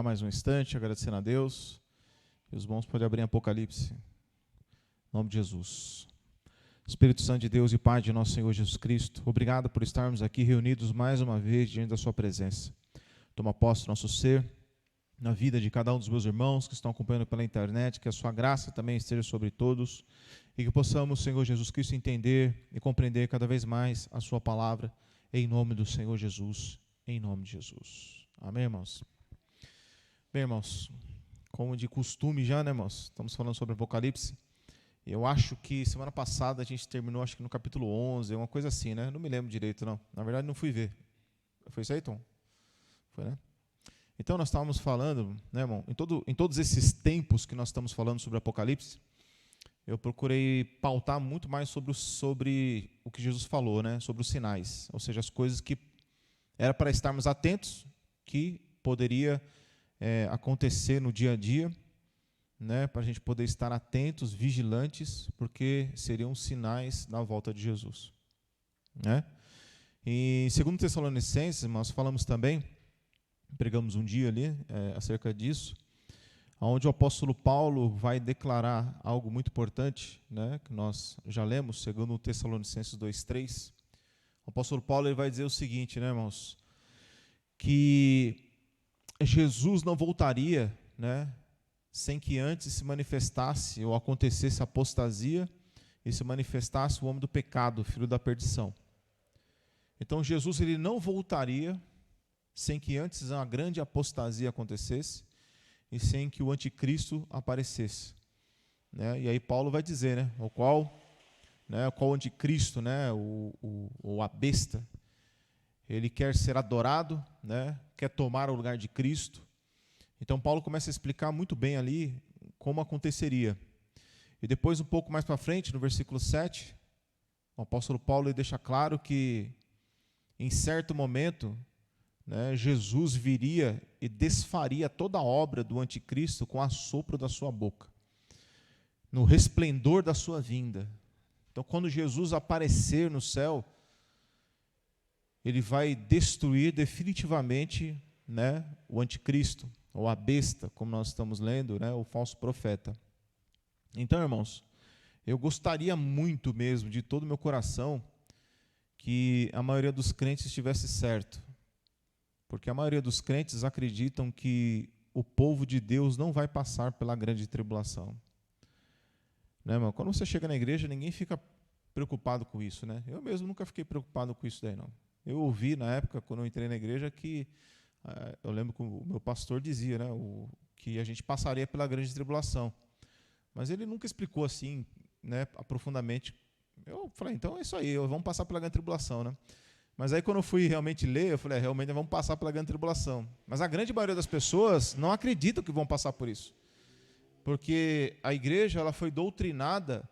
orar mais um instante, agradecendo a Deus. E os bons podem abrir Apocalipse. Em nome de Jesus. Espírito Santo de Deus e Pai de nosso Senhor Jesus Cristo, obrigado por estarmos aqui reunidos mais uma vez diante da sua presença. Toma posse do nosso ser, na vida de cada um dos meus irmãos que estão acompanhando pela internet, que a sua graça também esteja sobre todos e que possamos, Senhor Jesus Cristo, entender e compreender cada vez mais a sua palavra, em nome do Senhor Jesus, em nome de Jesus. Amém, irmãos? Bem, irmãos, como de costume já, né, irmãos? Estamos falando sobre Apocalipse. Eu acho que semana passada a gente terminou, acho que no capítulo 11, uma coisa assim, né? Não me lembro direito, não. Na verdade, não fui ver. Foi isso aí, Tom? Foi, né? Então, nós estávamos falando, né, irmão, em todos esses tempos que nós estamos falando sobre Apocalipse, eu procurei pautar muito mais sobre o que Jesus falou, né? Sobre os sinais, ou seja, as coisas que era para estarmos atentos, que poderia acontecer no dia a dia, né, para a gente poder estar atentos, vigilantes, porque seriam sinais da volta de Jesus. Né? E segundo Tessalonicenses, nós falamos também, pregamos um dia ali acerca disso, onde o apóstolo Paulo vai declarar algo muito importante, né, que nós já lemos, segundo Tessalonicenses 2:3. O apóstolo Paulo ele vai dizer o seguinte, né, irmãos, que Jesus não voltaria, né, sem que antes se manifestasse ou acontecesse a apostasia e se manifestasse o homem do pecado, filho da perdição. Então Jesus ele não voltaria sem que antes uma grande apostasia acontecesse e sem que o anticristo aparecesse. Né? E aí Paulo vai dizer, né, o qual anticristo, né, a besta, ele quer ser adorado, né, quer tomar o lugar de Cristo. Então, Paulo começa a explicar muito bem ali como aconteceria. E depois, um pouco mais para frente, no versículo 7, o apóstolo Paulo ele deixa claro que, em certo momento, né, Jesus viria e desfaria toda a obra do anticristo com o assopro da sua boca, no resplendor da sua vinda. Então, quando Jesus aparecer no céu, ele vai destruir definitivamente, né, o anticristo, ou a besta, como nós estamos lendo, né, o falso profeta. Então, irmãos, eu gostaria muito mesmo, de todo o meu coração, que a maioria dos crentes estivesse certo. Porque a maioria dos crentes acreditam que o povo de Deus não vai passar pela grande tribulação. Né, irmão? Quando você chega na igreja, ninguém fica preocupado com isso. Né? Eu mesmo nunca fiquei preocupado com isso daí, não. Eu ouvi na época, quando eu entrei na igreja, que eu lembro que o meu pastor dizia, né, que a gente passaria pela grande tribulação. Mas ele nunca explicou assim, né, profundamente. Eu falei, então é isso aí, vamos passar pela grande tribulação. Né? Mas aí quando eu fui realmente ler, eu falei, realmente vamos passar pela grande tribulação. Mas a grande maioria das pessoas não acreditam que vão passar por isso. Porque a igreja ela foi doutrinada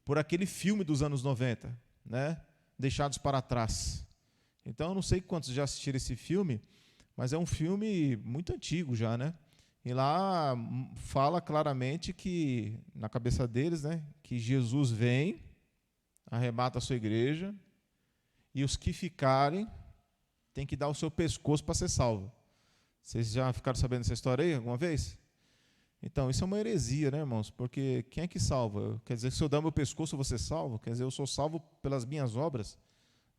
por aquele filme dos anos 90, né, Deixados para Trás. Então eu não sei quantos já assistiram esse filme, mas é um filme muito antigo já, né? E lá fala claramente que, na cabeça deles, né, que Jesus vem, arrebata a sua igreja, e os que ficarem têm que dar o seu pescoço para ser salvo. Vocês já ficaram sabendo dessa história aí alguma vez? Então, isso é uma heresia, né, irmãos? Porque quem é que salva? Quer dizer, se eu dar meu pescoço, eu vou ser salvo? Quer dizer, eu sou salvo pelas minhas obras,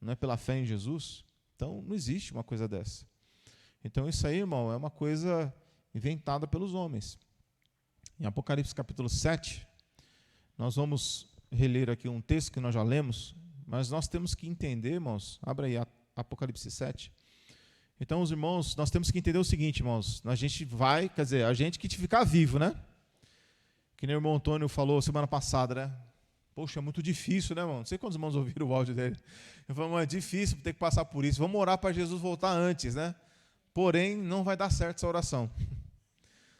não é pela fé em Jesus? Então, não existe uma coisa dessa. Então, isso aí, irmão, é uma coisa inventada pelos homens. Em Apocalipse capítulo 7, nós vamos reler aqui um texto que nós já lemos, mas nós temos que entender, irmãos, abra aí Apocalipse 7. Então, os irmãos, nós temos que entender o seguinte, irmãos, a gente que ficar vivo, né? Que nem o irmão Antônio falou semana passada, né? Poxa, é muito difícil, né, irmão? Não sei quantos irmãos ouviram o áudio dele. Eu falei, mas é difícil ter que passar por isso. Vamos orar para Jesus voltar antes, né? Porém, não vai dar certo essa oração.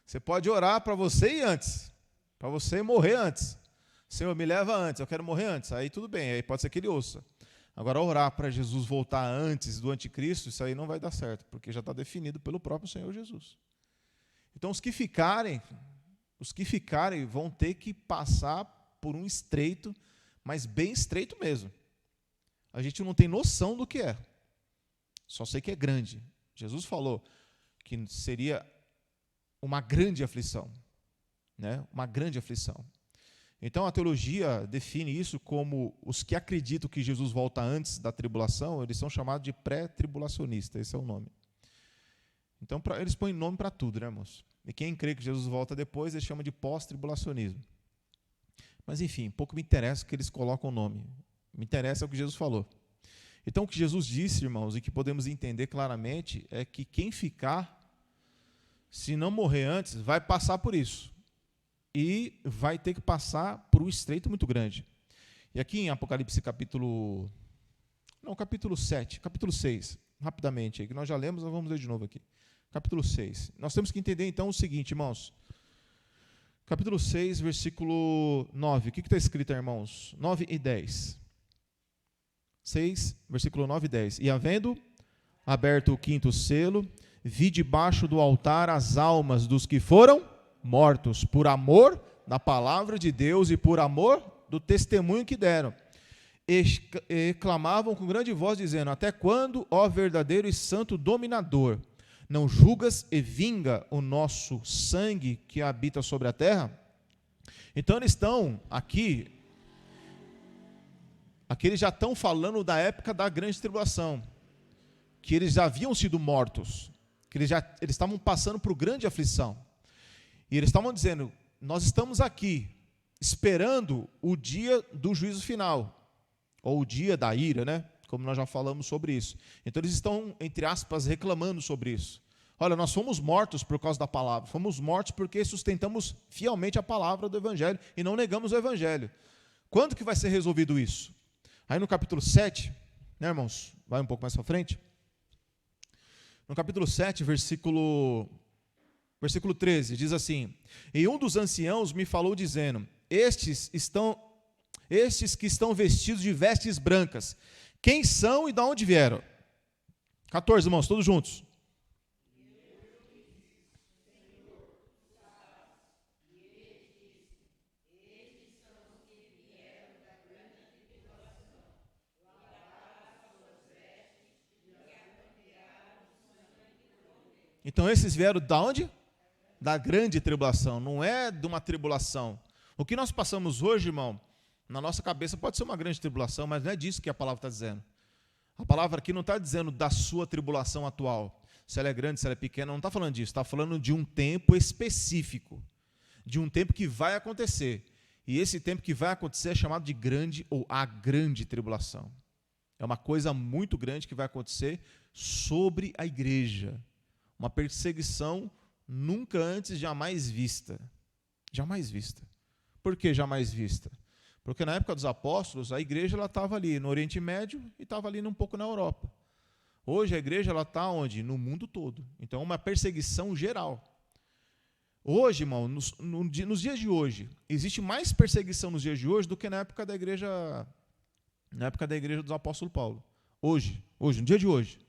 Você pode orar para você ir antes, para você morrer antes. Senhor, me leva antes, eu quero morrer antes. Aí tudo bem, aí pode ser que ele ouça. Agora, orar para Jesus voltar antes do anticristo, isso aí não vai dar certo, porque já está definido pelo próprio Senhor Jesus. Então, os que ficarem vão ter que passar por um estreito, mas bem estreito mesmo. A gente não tem noção do que é. Só sei que é grande. Jesus falou que seria uma grande aflição, né? Uma grande aflição. Então, a teologia define isso como os que acreditam que Jesus volta antes da tribulação, eles são chamados de pré-tribulacionistas, esse é o nome. Então, eles põem nome para tudo, né, irmãos? E quem crê que Jesus volta depois, eles chamam de pós-tribulacionismo. Mas, enfim, pouco me interessa que eles colocam o nome. Me interessa o que Jesus falou. Então, o que Jesus disse, irmãos, e que podemos entender claramente, é que quem ficar, se não morrer antes, vai passar por isso. E vai ter que passar por um estreito muito grande. E aqui em Apocalipse capítulo 6, rapidamente, aí, que nós já lemos, nós vamos ler de novo aqui. Capítulo 6. Nós temos que entender então o seguinte, irmãos. Capítulo 6, versículo 9. O que está escrito, irmãos? 9 e 10. 6, versículo 9 e 10. E havendo aberto o quinto selo, vi debaixo do altar as almas dos que foram mortos por amor da palavra de Deus e por amor do testemunho que deram. E clamavam com grande voz, dizendo: até quando, ó verdadeiro e santo dominador, não julgas e vinga o nosso sangue que habita sobre a terra? Então eles estão aqui eles já estão falando da época da grande tribulação, que eles já haviam sido mortos, que eles estavam passando por grande aflição. E eles estavam dizendo: nós estamos aqui esperando o dia do juízo final, ou o dia da ira, né? Como nós já falamos sobre isso. Então eles estão, entre aspas, reclamando sobre isso. Olha, nós fomos mortos por causa da palavra, fomos mortos porque sustentamos fielmente a palavra do Evangelho e não negamos o Evangelho. Quando que vai ser resolvido isso? Aí no capítulo 7, né, irmãos? Vai um pouco mais para frente. No capítulo 7, versículo 13, diz assim: e um dos anciãos me falou dizendo: estes que estão vestidos de vestes brancas, quem são e de onde vieram? 14, irmãos, todos juntos. Então esses vieram de onde? Da grande tribulação, não é de uma tribulação. O que nós passamos hoje, irmão, na nossa cabeça pode ser uma grande tribulação, mas não é disso que a palavra está dizendo. A palavra aqui não está dizendo da sua tribulação atual, se ela é grande, se ela é pequena, não está falando disso, está falando de um tempo específico, de um tempo que vai acontecer. E esse tempo que vai acontecer é chamado de grande ou a grande tribulação. É uma coisa muito grande que vai acontecer sobre a igreja. Uma perseguição nunca antes jamais vista. Jamais vista. Por que jamais vista? Porque na época dos apóstolos, a igreja estava ali no Oriente Médio e estava ali um pouco na Europa. Hoje a igreja está onde? No mundo todo. Então é uma perseguição geral. Hoje, irmão, nos dias de hoje, existe mais perseguição nos dias de hoje do que na época da igreja dos apóstolos Paulo. Hoje, no dia de hoje.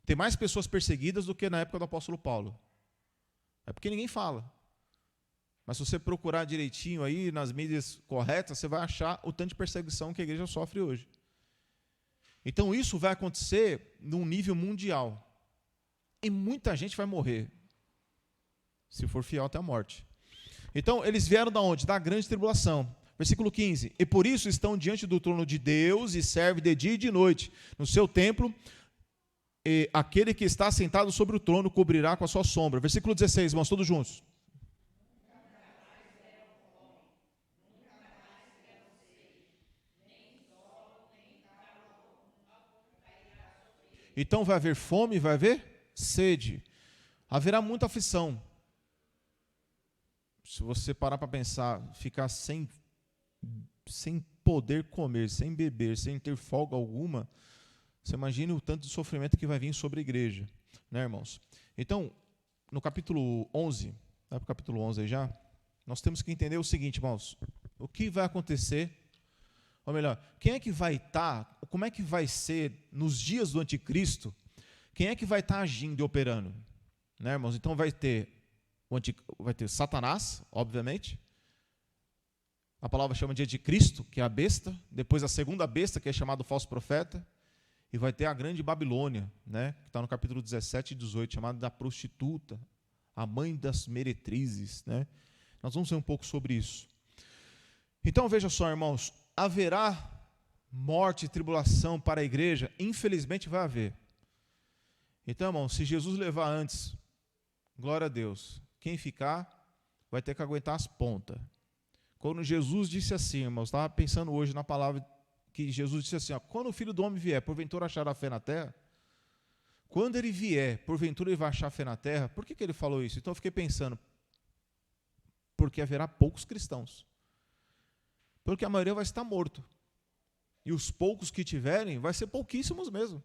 Tem mais pessoas perseguidas do que na época do apóstolo Paulo. É porque ninguém fala. Mas se você procurar direitinho aí nas mídias corretas, você vai achar o tanto de perseguição que a igreja sofre hoje. Então isso vai acontecer num nível mundial. E muita gente vai morrer, se for fiel até a morte. Então eles vieram da onde? Da grande tribulação. Versículo 15. E por isso estão diante do trono de Deus e servem de dia e de noite no seu templo. E aquele que está sentado sobre o trono cobrirá com a sua sombra. Versículo 16, irmãos, todos juntos. Então vai haver fome, vai haver sede. Haverá muita aflição. Se você parar para pensar, ficar sem poder comer, sem beber, sem ter folga alguma, você imagina o tanto de sofrimento que vai vir sobre a igreja, né, irmãos? Então, no capítulo 11, vai para o capítulo 11 aí já, nós temos que entender o seguinte, irmãos: o que vai acontecer, ou melhor, quem é que vai estar, como é que vai ser nos dias do anticristo, quem é que vai estar agindo e operando, né, irmãos? Então vai ter Satanás, obviamente, a palavra chama de anticristo, que é a besta, depois a segunda besta, que é chamado falso profeta, e vai ter a grande Babilônia, né, que está no capítulo 17 e 18, chamada da prostituta, a mãe das meretrizes, né? Nós vamos ver um pouco sobre isso. Então, veja só, irmãos, haverá morte e tribulação para a igreja? Infelizmente vai haver. Então, irmãos, se Jesus levar antes, glória a Deus, quem ficar vai ter que aguentar as pontas. Quando Jesus disse assim, irmãos, estava pensando hoje na palavra que Jesus disse assim, ó, quando o Filho do Homem vier, porventura achará fé na terra? Quando ele vier, porventura ele vai achar fé na terra? Por que ele falou isso? Então eu fiquei pensando, porque haverá poucos cristãos. Porque a maioria vai estar morto. E os poucos que tiverem, vai ser pouquíssimos mesmo.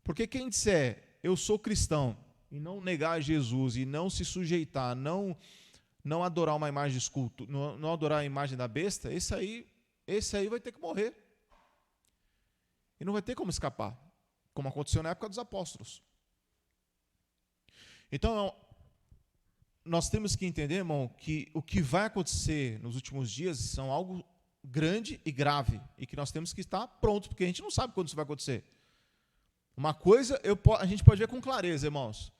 Porque quem disser, eu sou cristão, e não negar Jesus, e não se sujeitar, não adorar uma imagem de escultura, não adorar a imagem da besta, esse aí vai ter que morrer. E não vai ter como escapar, como aconteceu na época dos apóstolos. Então, nós temos que entender, irmão, que o que vai acontecer nos últimos dias são algo grande e grave, e que nós temos que estar prontos, porque a gente não sabe quando isso vai acontecer. Uma coisa a gente pode ver com clareza, irmãos,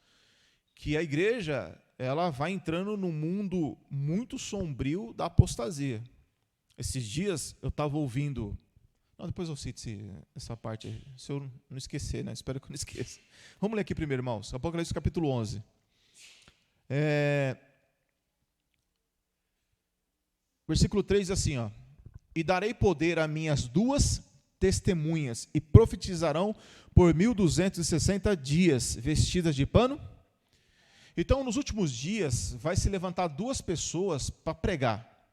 que a igreja ela vai entrando num mundo muito sombrio da apostasia. Esses dias eu estava ouvindo... depois eu cito essa parte, se eu não esquecer, né? Espero que eu não esqueça. Vamos ler aqui primeiro, irmãos. Apocalipse capítulo 11. Versículo 3 diz assim, ó, e darei poder a minhas 2 testemunhas, e profetizarão por 1260 dias, vestidas de pano. Então, nos últimos dias, vai se levantar 2 pessoas para pregar.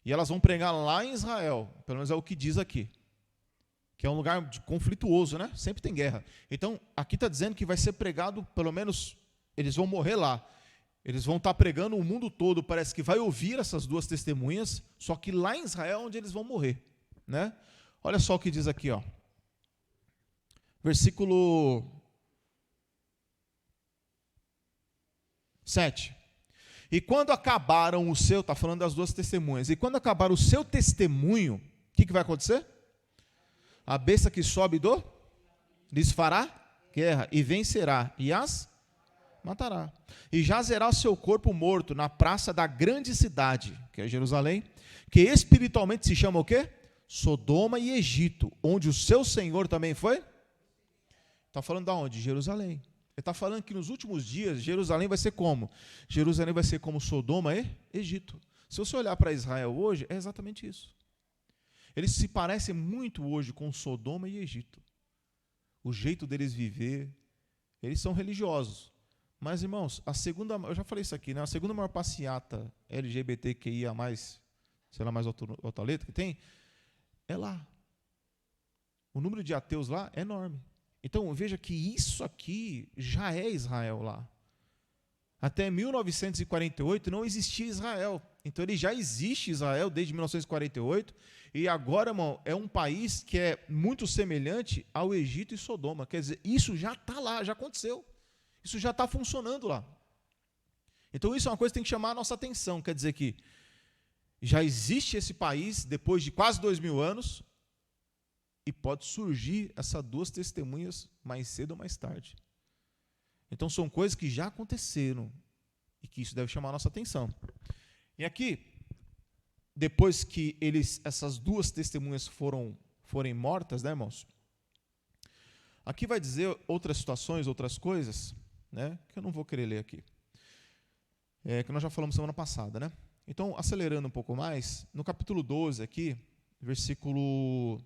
E elas vão pregar lá em Israel, pelo menos é o que diz aqui. Que é um lugar conflituoso, né? Sempre tem guerra. Então, aqui está dizendo que vai ser pregado, pelo menos, eles vão morrer lá. Eles vão estar pregando o mundo todo, parece que vai ouvir essas 2 testemunhas, só que lá em Israel é onde eles vão morrer, né? Olha só o que diz aqui, ó. Versículo 7. E quando acabaram o seu, está falando das 2 testemunhas, e quando acabar o seu testemunho, o que vai acontecer? A besta que sobe lhes fará guerra, e vencerá, e as matará. E jazerá o seu corpo morto na praça da grande cidade, que é Jerusalém, que espiritualmente se chama o quê? Sodoma e Egito, onde o seu Senhor também foi? Está falando de onde? Jerusalém. Ele está falando que nos últimos dias, Jerusalém vai ser como? Jerusalém vai ser como Sodoma e Egito. Se você olhar para Israel hoje, é exatamente isso. Eles se parecem muito hoje com Sodoma e Egito. O jeito deles viver, eles são religiosos. Mas, irmãos, eu já falei isso aqui, né? A segunda maior passeata LGBTQIA+, sei lá mais outra letra que tem, é lá. O número de ateus lá é enorme. Então, veja que isso aqui já é Israel lá. Até 1948 não existia Israel. Então, ele já existe Israel desde 1948. E agora, irmão, é um país que é muito semelhante ao Egito e Sodoma. Quer dizer, isso já está lá, já aconteceu. Isso já está funcionando lá. Então, isso é uma coisa que tem que chamar a nossa atenção. Quer dizer que já existe esse país depois de quase 2000 anos e pode surgir essas 2 testemunhas mais cedo ou mais tarde. Então, são coisas que já aconteceram e que isso deve chamar a nossa atenção. E aqui, depois que essas 2 testemunhas forem mortas, né, irmãos? Aqui vai dizer outras situações, outras coisas, né, que eu não vou querer ler aqui. Que nós já falamos semana passada, né? Então, acelerando um pouco mais, no capítulo 12 aqui, versículo...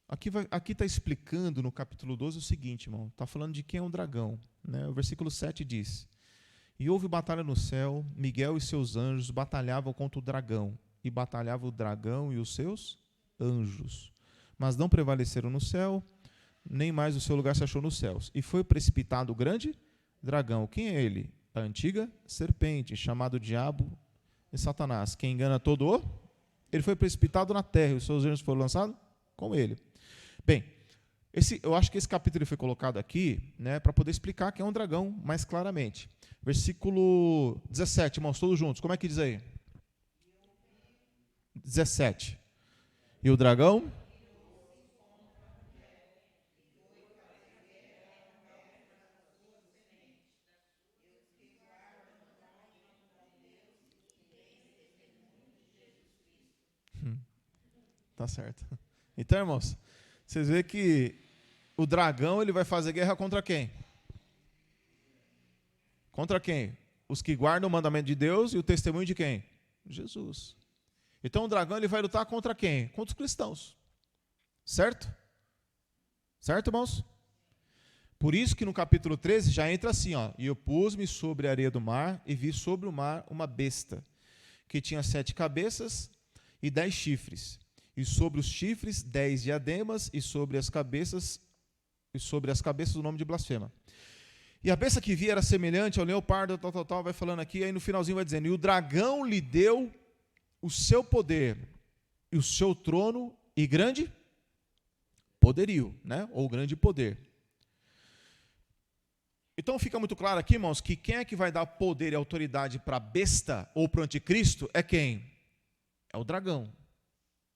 Aqui está explicando no capítulo 12 o seguinte, irmão. Está falando de quem é um dragão, né? O versículo 7 diz: e houve batalha no céu, Miguel e seus anjos batalhavam contra o dragão, e batalhava o dragão e os seus anjos. Mas não prevaleceram no céu, nem mais o seu lugar se achou nos céus. E foi precipitado o grande dragão. Quem é ele? A antiga serpente, chamado Diabo e Satanás, que engana todo o... Ele foi precipitado na terra, e os seus anjos foram lançados com ele. Bem, eu acho que esse capítulo foi colocado aqui, né, para poder explicar que é um dragão mais claramente. Versículo 17, irmãos, todos juntos. Como é que diz aí? 17. E o dragão? Tá certo. Então, irmãos, vocês veem que o dragão ele vai fazer guerra contra quem? Contra quem? Os que guardam o mandamento de Deus e o testemunho de quem? Jesus. Então o dragão ele vai lutar contra quem? Contra os cristãos. Certo? Certo, irmãos? Por isso que no capítulo 13 já entra assim, ó. E eu pus-me sobre a areia do mar e vi sobre o mar uma besta, que tinha 7 cabeças e 10 chifres. E sobre os chifres 10 diademas, e sobre as cabeças o nome de blasfema. E a besta que vi era semelhante ao leopardo, tal, vai falando aqui, aí no finalzinho vai dizendo, e o dragão lhe deu o seu poder, e o seu trono, e grande poderio, né? Ou grande poder. Então fica muito claro aqui, irmãos, que quem é que vai dar poder e autoridade para a besta ou para o anticristo é quem? É o dragão.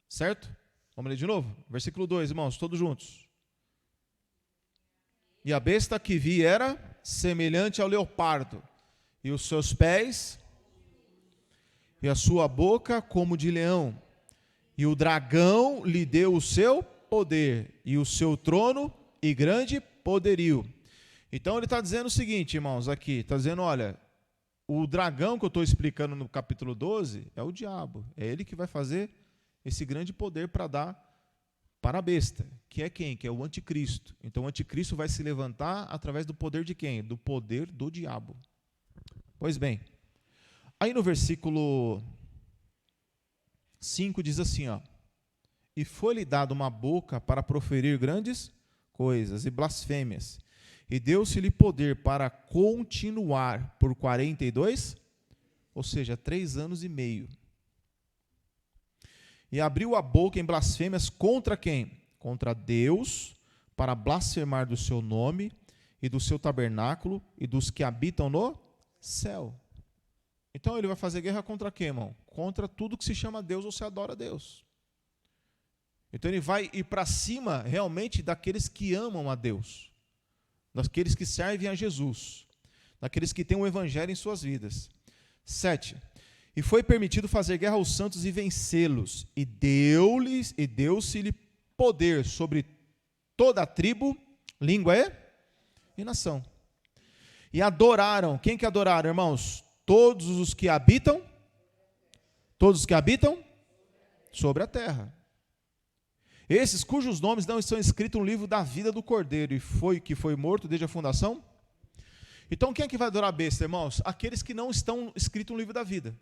Certo? Vamos ler de novo? Versículo 2, irmãos, todos juntos. E a besta que vi era semelhante ao leopardo, e os seus pés, e a sua boca como de leão. E o dragão lhe deu o seu poder, e o seu trono, e grande poderio. Então ele está dizendo o seguinte, irmãos, aqui, está dizendo, olha, o dragão que eu estou explicando no capítulo 12 é o diabo, é ele que vai fazer esse grande poder para dar para a besta, que é quem? Que é o anticristo. Então o anticristo vai se levantar através do poder de quem? Do poder do diabo. Pois bem, aí no versículo 5 diz assim, ó, e foi-lhe dado uma boca para proferir grandes coisas e blasfêmias, e deu-se-lhe poder para continuar por 42, ou seja, 3 anos e meio. E abriu a boca em blasfêmias contra quem? Contra Deus, para blasfemar do seu nome e do seu tabernáculo e dos que habitam no céu. Então ele vai fazer guerra contra quem, irmão? Contra tudo que se chama Deus ou se adora a Deus. Então ele vai ir para cima realmente daqueles que amam a Deus, daqueles que servem a Jesus, daqueles que têm o evangelho em suas vidas. 7. E foi permitido fazer guerra aos santos e vencê-los, e deu-se-lhe poder sobre toda a tribo, língua e nação. E adoraram, quem que adoraram, irmãos? Todos os que habitam sobre a terra. Esses cujos nomes não estão escritos no livro da vida do Cordeiro, que foi morto desde a fundação. Então quem é que vai adorar a besta, irmãos? Aqueles que não estão escritos no livro da vida.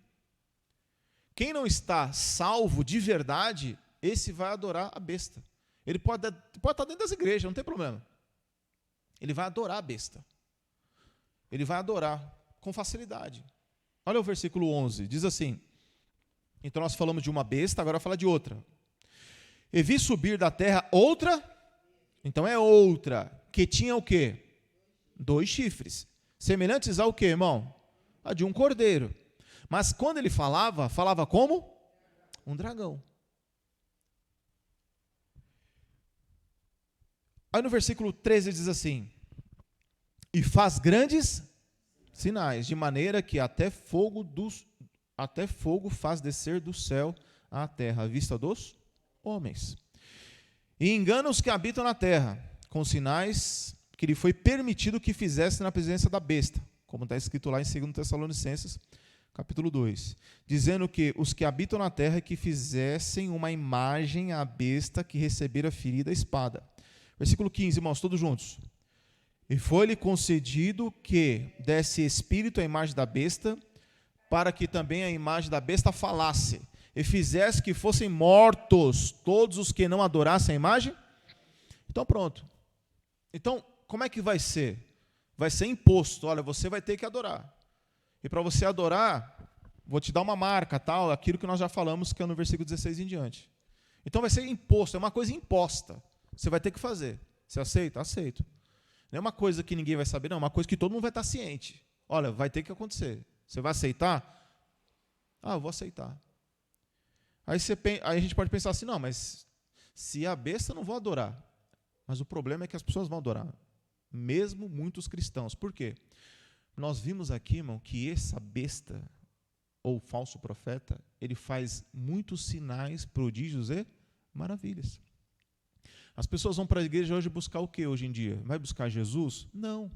Quem não está salvo de verdade, esse vai adorar a besta. Ele pode estar dentro das igrejas, não tem problema. Ele vai adorar a besta. Ele vai adorar com facilidade. Olha o versículo 11, diz assim, então nós falamos de uma besta, agora fala de outra. E vi subir da terra outra, então é outra, que tinha o quê? 2 chifres, semelhantes ao quê, irmão? A de um cordeiro. Mas quando ele falava como? Um dragão. Aí no versículo 13 diz assim, e faz grandes sinais, de maneira que até fogo faz descer do céu à terra, à vista dos homens. E engana os que habitam na terra, com sinais que lhe foi permitido que fizesse na presença da besta, como está escrito lá em 2 Tessalonicenses, capítulo 2, dizendo que os que habitam na terra que fizessem uma imagem à besta que recebera ferida a espada. Versículo 15, irmãos, todos juntos. E foi-lhe concedido que desse espírito à imagem da besta, para que também a imagem da besta falasse, e fizesse que fossem mortos todos os que não adorassem a imagem. Então pronto. Então, como é que vai ser? Vai ser imposto, olha, você vai ter que adorar. E para você adorar, vou te dar uma marca, tal, aquilo que nós já falamos, que é no versículo 16 em diante. Então vai ser imposto, é uma coisa imposta. Você vai ter que fazer. Você aceita? Aceito. Não é uma coisa que ninguém vai saber, não, é uma coisa que todo mundo vai estar ciente. Olha, vai ter que acontecer. Você vai aceitar? Ah, eu vou aceitar. Aí a gente pode pensar assim, não, mas se a besta eu não vou adorar. Mas o problema é que as pessoas vão adorar. Mesmo muitos cristãos. Por quê? Nós vimos aqui, irmão, que essa besta, ou falso profeta, ele faz muitos sinais, prodígios e Maravilhas. As pessoas vão para a igreja hoje buscar o quê hoje em dia? Vai buscar Jesus? Não.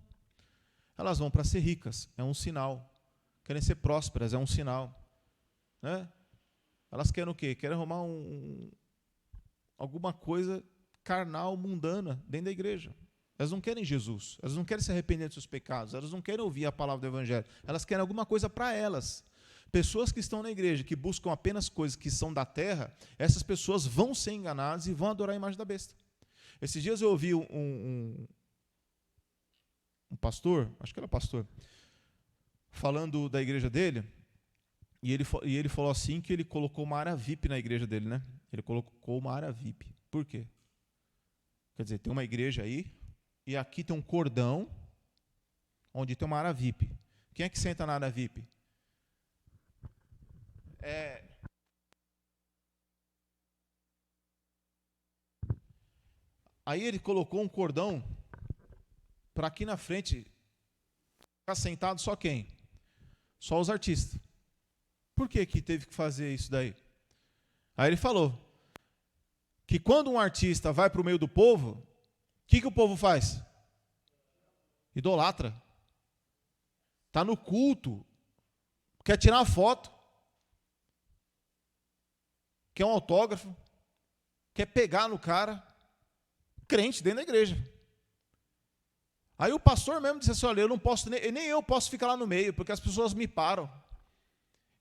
Elas vão para ser ricas, é um sinal. Querem ser prósperas, é um sinal. Né? Elas querem o quê? Querem arrumar alguma coisa carnal, mundana, dentro da igreja. Elas não querem Jesus, elas não querem se arrepender dos seus pecados, elas não querem ouvir a palavra do Evangelho, elas querem alguma coisa para elas. Pessoas que estão na igreja, que buscam apenas coisas que são da terra, essas pessoas vão ser enganadas e vão adorar a imagem da besta. Esses dias eu ouvi um pastor, acho que era pastor, falando da igreja dele, e ele falou assim que ele colocou uma área VIP na igreja dele, né? Ele colocou uma área VIP. Por quê? Quer dizer, tem uma igreja aí, e aqui tem um cordão, onde tem uma área VIP. Quem é que senta na área VIP? Aí ele colocou um cordão para aqui na frente ficar sentado só quem? Só os artistas. Por que teve que fazer isso daí? Aí ele falou que quando um artista vai para o meio do povo, o que o povo faz? Idolatra. Está no culto, quer tirar uma foto, quer um autógrafo, quer pegar no cara, crente dentro da igreja. Aí o pastor mesmo disse assim, olha, eu não posso, nem eu posso ficar lá no meio, porque as pessoas me param.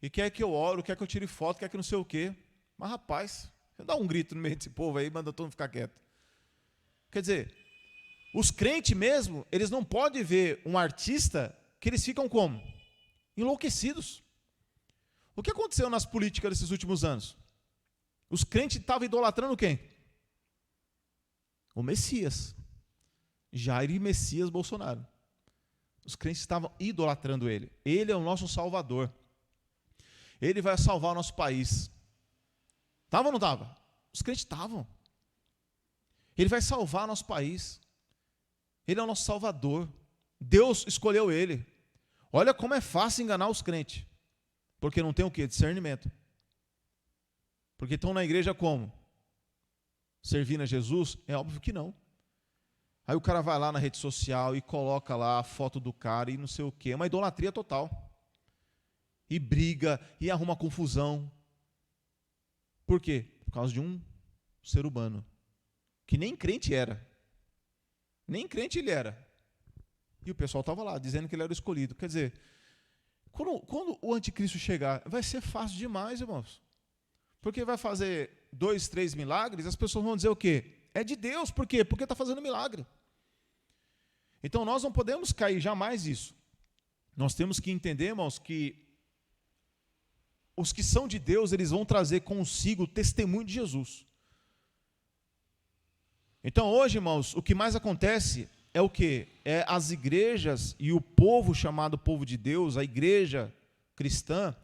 E quer que eu oro, quer que eu tire foto, quer que não sei o quê. Mas rapaz, você dá um grito no meio desse povo aí, manda todo mundo ficar quieto. Quer dizer, os crentes mesmo, eles não podem ver um artista que eles ficam como? Enlouquecidos. O que aconteceu nas políticas desses últimos anos? Os crentes estavam idolatrando quem? O Messias. Jair e Messias Bolsonaro. Os crentes estavam idolatrando ele. Ele é o nosso Salvador. Ele vai salvar o nosso país. Estava ou não estava? Os crentes estavam. Ele vai salvar nosso país. Ele é o nosso Salvador. Deus escolheu ele. Olha como é fácil enganar os crentes. Porque não tem o quê? Discernimento. Porque estão na igreja como? Servindo a Jesus? É óbvio que não. Aí o cara vai lá na rede social e coloca lá a foto do cara e não sei o quê. É uma idolatria total. E briga, e arruma confusão. Por quê? Por causa de um ser humano. Que nem crente era. Nem crente ele era. E o pessoal estava lá, dizendo que ele era o escolhido. Quer dizer, quando o anticristo chegar, vai ser fácil demais, irmãos. Porque vai fazer 2, 3 milagres, as pessoas vão dizer o quê? É de Deus, por quê? Porque está fazendo milagre. Então nós não podemos cair jamais nisso. Nós temos que entender, irmãos, que os que são de Deus, eles vão trazer consigo o testemunho de Jesus. Então hoje, irmãos, o que mais acontece é o quê? É as igrejas e o povo chamado povo de Deus, a igreja cristã,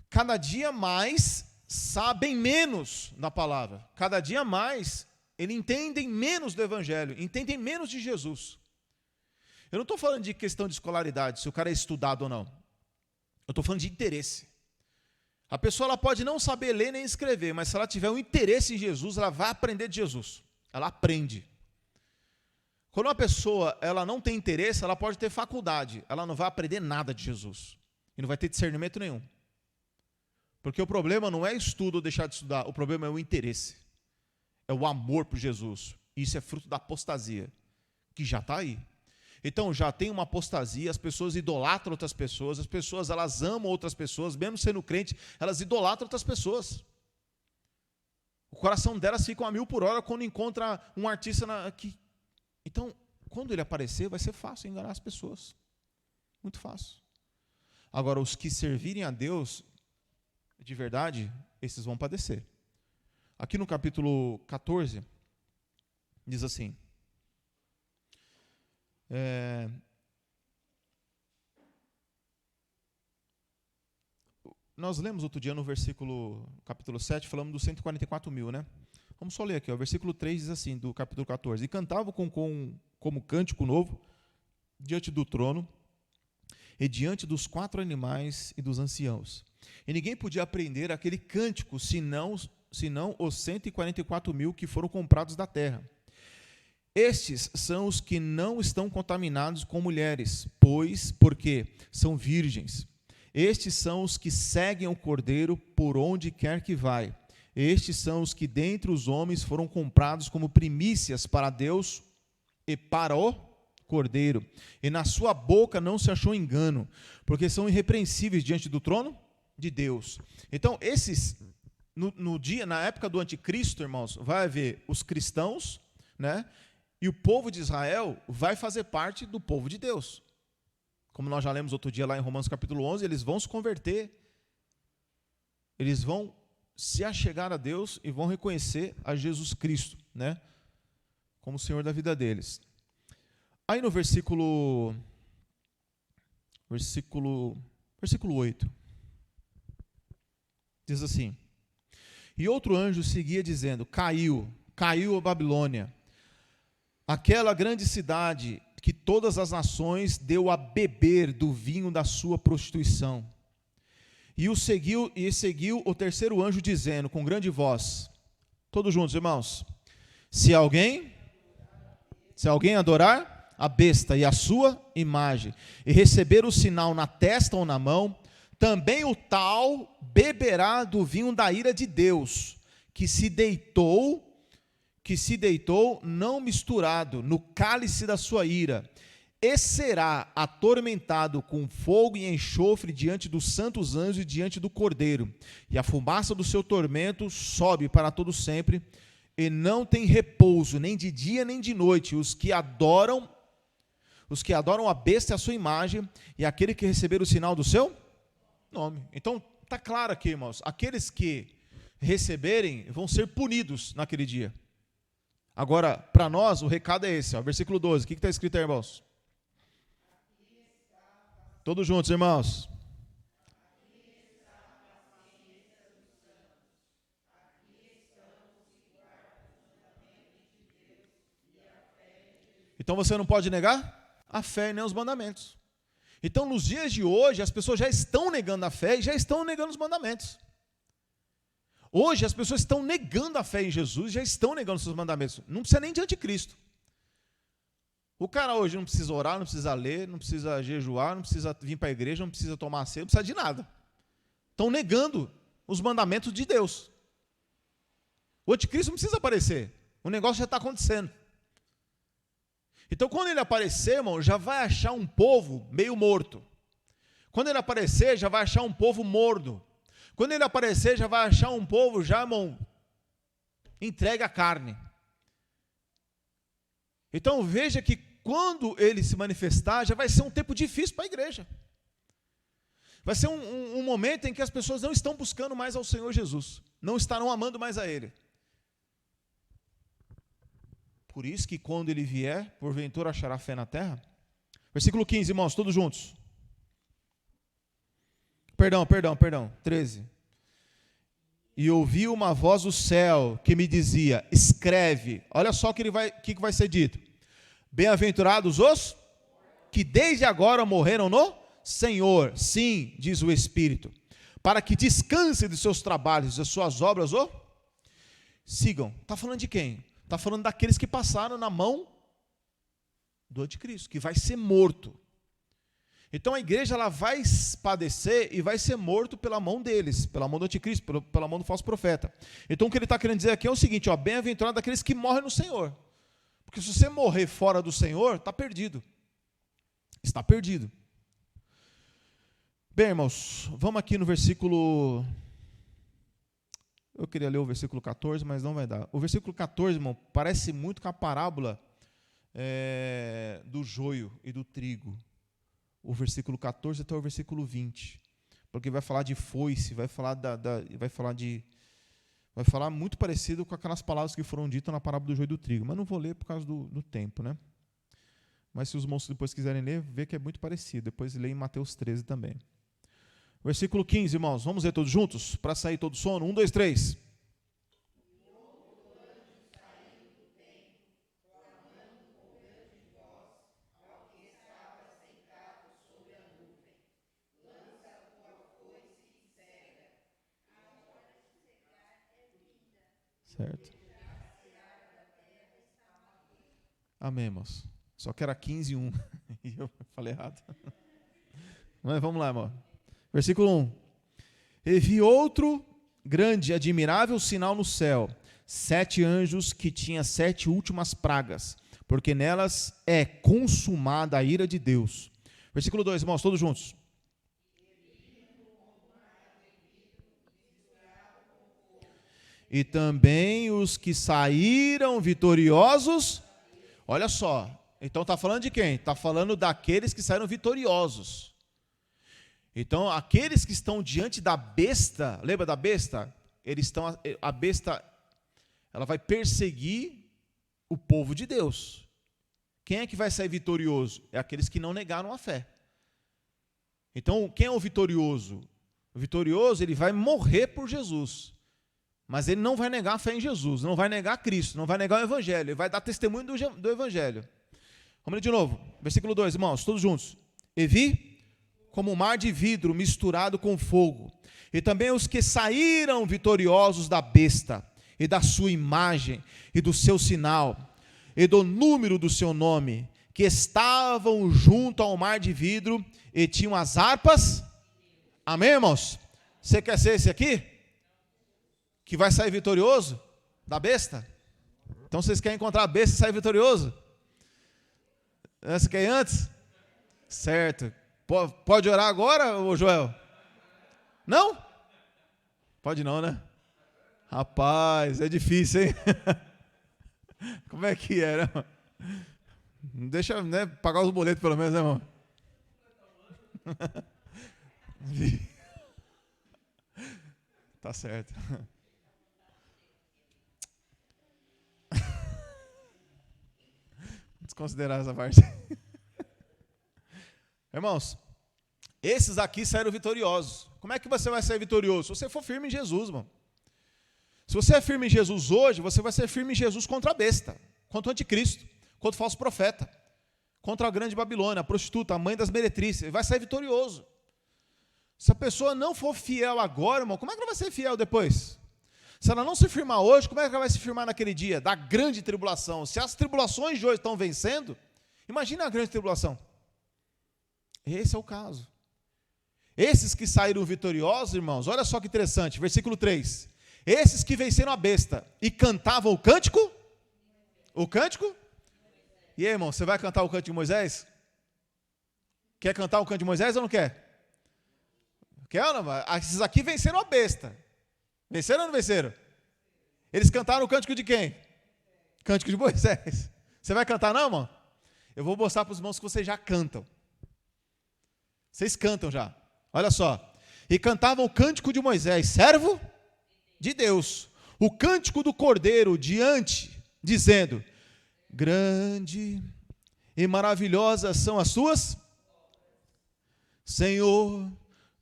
cada dia mais sabem menos da palavra. Cada dia mais eles entendem menos do Evangelho, entendem menos de Jesus. Eu não estou falando de questão de escolaridade, se o cara é estudado ou não. Eu estou falando de interesse. A pessoa ela pode não saber ler nem escrever, mas se ela tiver um interesse em Jesus, ela vai aprender de Jesus. Ela aprende. Quando uma pessoa ela não tem interesse, ela pode ter faculdade, ela não vai aprender nada de Jesus. E não vai ter discernimento nenhum. Porque o problema não é estudo ou deixar de estudar, o problema é o interesse. É o amor por Jesus. Isso é fruto da apostasia, que já está aí. Então, já tem uma apostasia, as pessoas idolatram outras pessoas, as pessoas elas amam outras pessoas, mesmo sendo crente, elas idolatram outras pessoas. O coração delas fica a 1000 por hora quando encontra um artista aqui. Então, quando ele aparecer, vai ser fácil enganar as pessoas. Muito fácil. Agora, os que servirem a Deus, de verdade, esses vão padecer. Aqui no capítulo 14, diz assim, nós lemos outro dia no capítulo 7, falamos dos 144 mil, né? Vamos só ler aqui, o versículo 3 diz assim, do capítulo 14, e cantavam como cântico novo, diante do trono, e diante dos 4 animais e dos anciãos. E ninguém podia aprender aquele cântico, senão senão os 144 mil que foram comprados da terra. Estes são os que não estão contaminados com mulheres, porque são virgens. Estes são os que seguem o Cordeiro por onde quer que vai. Estes são os que dentre os homens foram comprados como primícias para Deus e para o Cordeiro. E na sua boca não se achou engano, porque são irrepreensíveis diante do trono de Deus. Então, esses, na época do anticristo, irmãos, vai haver os cristãos, né? E o povo de Israel vai fazer parte do povo de Deus. Como nós já lemos outro dia lá em Romanos capítulo 11, eles vão se converter, eles vão se achegar a Deus e vão reconhecer a Jesus Cristo, né, como o Senhor da vida deles. Aí no versículo 8, diz assim: E outro anjo seguia dizendo, caiu a Babilônia, aquela grande cidade que todas as nações deu a beber do vinho da sua prostituição. E seguiu o terceiro anjo dizendo com grande voz, todos juntos, irmãos, se alguém adorar a besta e a sua imagem, e receber o sinal na testa ou na mão, também o tal beberá do vinho da ira de Deus, que se deitou não misturado no cálice da sua ira, e será atormentado com fogo e enxofre diante dos santos anjos e diante do Cordeiro. E a fumaça do seu tormento sobe para todo sempre, e não tem repouso, nem de dia nem de noite, os que adoram a besta e a sua imagem, e aquele que receber o sinal do seu nome. Então, está claro aqui, irmãos, aqueles que receberem vão ser punidos naquele dia. Agora, para nós, o recado é esse, ó, versículo 12. O que está escrito aí, irmãos? Todos juntos, irmãos. Então você não pode negar a fé e nem os mandamentos. Então, nos dias de hoje, as pessoas já estão negando a fé e já estão negando os mandamentos. Hoje as pessoas estão negando a fé em Jesus, já estão negando os seus mandamentos. Não precisa nem de anticristo. O cara hoje não precisa orar, não precisa ler, não precisa jejuar, não precisa vir para a igreja, não precisa tomar ceia, não precisa de nada. Estão negando os mandamentos de Deus. O anticristo não precisa aparecer. O negócio já está acontecendo. Então, quando ele aparecer, irmão, já vai achar um povo meio morto. Quando ele aparecer, já vai achar um povo morno. Quando ele aparecer, já vai achar um povo já, irmão, entregue à carne. Então veja que quando ele se manifestar, já vai ser um tempo difícil para a igreja. Vai ser um momento em que as pessoas não estão buscando mais ao Senhor Jesus. Não estarão amando mais a Ele. Por isso que quando Ele vier, porventura achará fé na terra. Versículo 15, irmãos, todos juntos. Perdão, 13. E ouvi uma voz do céu que me dizia, escreve. Olha só o que vai ser dito. Bem-aventurados os que desde agora morreram no Senhor. Sim, diz o Espírito. Para que descansem dos seus trabalhos, das suas obras, sigam. Está falando de quem? Está falando daqueles que passaram na mão do anticristo, que vai ser morto. Então a igreja ela vai padecer e vai ser morto pela mão deles, pela mão do anticristo, pela mão do falso profeta. Então o que ele está querendo dizer aqui é o seguinte, bem-aventurado daqueles que morrem no Senhor. Porque se você morrer fora do Senhor, está perdido. Está perdido. Bem, irmãos, vamos aqui no versículo... Eu queria ler o versículo 14, mas não vai dar. O versículo 14, irmão, parece muito com a parábola do joio e do trigo. O versículo 14 até o versículo 20, porque vai falar de foice, vai falar muito parecido com aquelas palavras que foram ditas na parábola do joio e do trigo, mas não vou ler por causa do tempo, né? Mas se os moços depois quiserem ler, vê que é muito parecido, depois lê em Mateus 13 também. Versículo 15, irmãos, vamos ler todos juntos, para sair todo sono, 1, 2, 3. Certo? Amém, irmãos. Só que era 15:1. E eu falei errado. Mas vamos lá, irmão. Versículo 1. E vi outro grande e admirável sinal no céu, 7 anjos que tinham 7 últimas pragas, porque nelas é consumada a ira de Deus. Versículo 2, irmãos, todos juntos. E também os que saíram vitoriosos. Olha só, então está falando de quem? Está falando daqueles que saíram vitoriosos. Então, aqueles que estão diante da besta, lembra da besta? A besta, ela vai perseguir o povo de Deus. Quem é que vai sair vitorioso? É aqueles que não negaram a fé. Então, quem é o vitorioso? O vitorioso, ele vai morrer por Jesus. Mas ele não vai negar a fé em Jesus, não vai negar Cristo, não vai negar o Evangelho, ele vai dar testemunho do Evangelho. Vamos ler de novo, versículo 2, irmãos, todos juntos. E vi como um mar de vidro misturado com fogo, e também os que saíram vitoriosos da besta, e da sua imagem, e do seu sinal, e do número do seu nome, que estavam junto ao mar de vidro, e tinham as harpas. Amém, irmãos? Você quer ser esse aqui? Que vai sair vitorioso da besta? Então vocês querem encontrar a besta e sair vitorioso? Você quer ir antes? Certo. Pode orar agora, ô Joel? Não? Pode não, né? Rapaz, é difícil, hein? Como é que era? Não deixa, né, pagar os boletos pelo menos, né, irmão? Tá certo. Desconsiderar essa parte. Irmãos, esses aqui saíram vitoriosos. Como é que você vai sair vitorioso? Se você for firme em Jesus, irmão. Se você é firme em Jesus hoje, você vai ser firme em Jesus contra a besta, contra o anticristo, contra o falso profeta, contra a grande Babilônia, a prostituta, a mãe das meretrizes. Ele vai sair vitorioso. Se a pessoa não for fiel agora, irmão, como é que ela vai ser fiel depois? Se ela não se firmar hoje, como é que ela vai se firmar naquele dia da grande tribulação? Se as tribulações de hoje estão vencendo, imagina a grande tribulação. Esse é o caso. Esses que saíram vitoriosos, irmãos, olha só que interessante, versículo 3. Esses que venceram a besta e cantavam o cântico? O cântico? E aí, irmão, você vai cantar o cântico de Moisés? Quer cantar o cântico de Moisés ou não quer? Quer ou não? Esses aqui venceram a besta. Venceram ou não venceram? Eles cantaram o cântico de quem? Cântico de Moisés. Você vai cantar não, irmão? Eu vou mostrar para os irmãos que vocês já cantam. Vocês cantam já. Olha só. E cantavam o cântico de Moisés, servo de Deus. O cântico do Cordeiro diante, dizendo: grande e maravilhosas são as suas, Senhor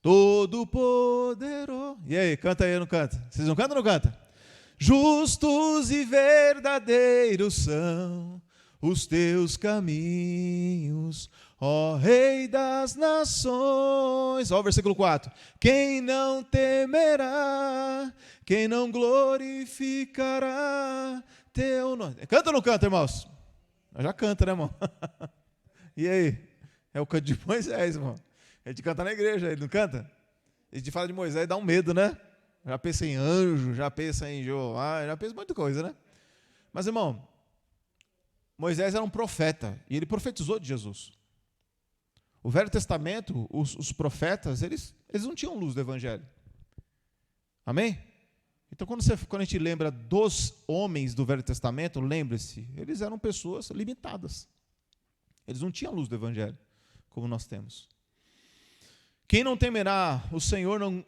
Todo-Poderoso. E aí, canta aí ou não canta? Vocês não cantam ou não cantam? Justos e verdadeiros são os teus caminhos, ó Rei das nações. Ó o versículo 4. Quem não temerá, quem não glorificará teu nome. Canta ou não canta, irmãos? Já canta, né, irmão? E aí? É o canto de Moisés, irmão. A gente canta na igreja, ele não canta? A gente fala de Moisés, dá um medo, né? Já pensa em anjo, já pensa em Jeová, já pensa em muita coisa, né? Mas, irmão, Moisés era um profeta, e ele profetizou de Jesus. O Velho Testamento, os profetas, eles não tinham luz do Evangelho. Amém? Então, quando a gente lembra dos homens do Velho Testamento, lembre-se, eles eram pessoas limitadas. Eles não tinham luz do Evangelho, como nós temos. Quem não temerá, o Senhor não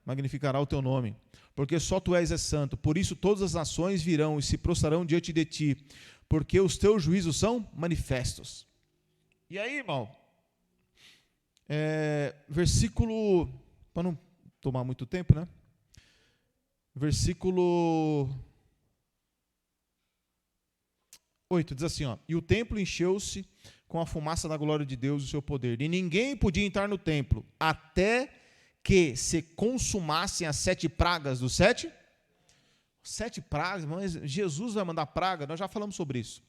magnificará o teu nome, porque só tu és santo. Por isso todas as nações virão e se prostrarão diante de ti, porque os teus juízos são manifestos. E aí, irmão, versículo, para não tomar muito tempo, né? Versículo 8, diz assim, ó: e o templo encheu-se com a fumaça da glória de Deus e o seu poder, e ninguém podia entrar no templo, até que se consumassem as 7 pragas dos 7 7 pragas, mas Jesus vai mandar praga, nós já falamos sobre isso.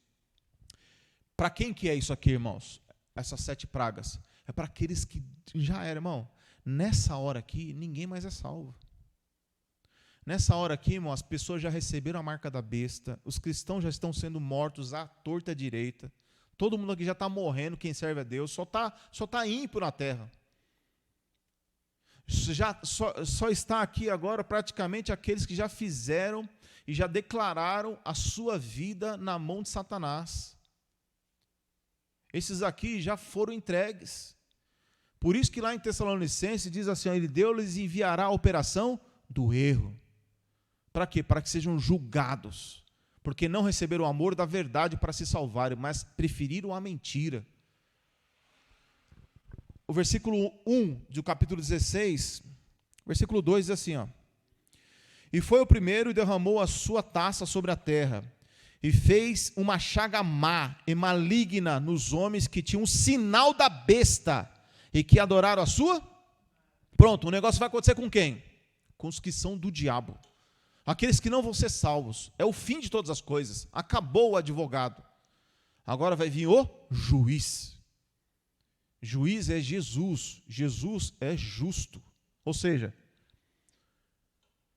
Para quem que é isso aqui, irmãos? Essas 7 pragas. É para aqueles que já eram, irmão. Nessa hora aqui, ninguém mais é salvo. Nessa hora aqui, irmão, as pessoas já receberam a marca da besta, os cristãos já estão sendo mortos à torta e à direita, todo mundo aqui já está morrendo, quem serve a Deus, só tá ímpio na terra. Só está aqui agora praticamente aqueles que já fizeram e já declararam a sua vida na mão de Satanás. Esses aqui já foram entregues. Por isso que lá em Tessalonicenses diz assim, ele Deus lhes enviará a operação do erro. Para quê? Para que sejam julgados, porque não receberam o amor da verdade para se salvarem, mas preferiram a mentira. O versículo 1 do capítulo 16, versículo 2 diz assim, ó, e foi o primeiro e derramou a sua taça sobre a terra, e fez uma chaga má e maligna nos homens que tinham um sinal da besta, e que adoraram a sua. Pronto, o negócio vai acontecer com quem? Com os que são do diabo. Aqueles que não vão ser salvos. É o fim de todas as coisas. Acabou o advogado. Agora vai vir o juiz. Juiz é Jesus. Jesus é justo. Ou seja,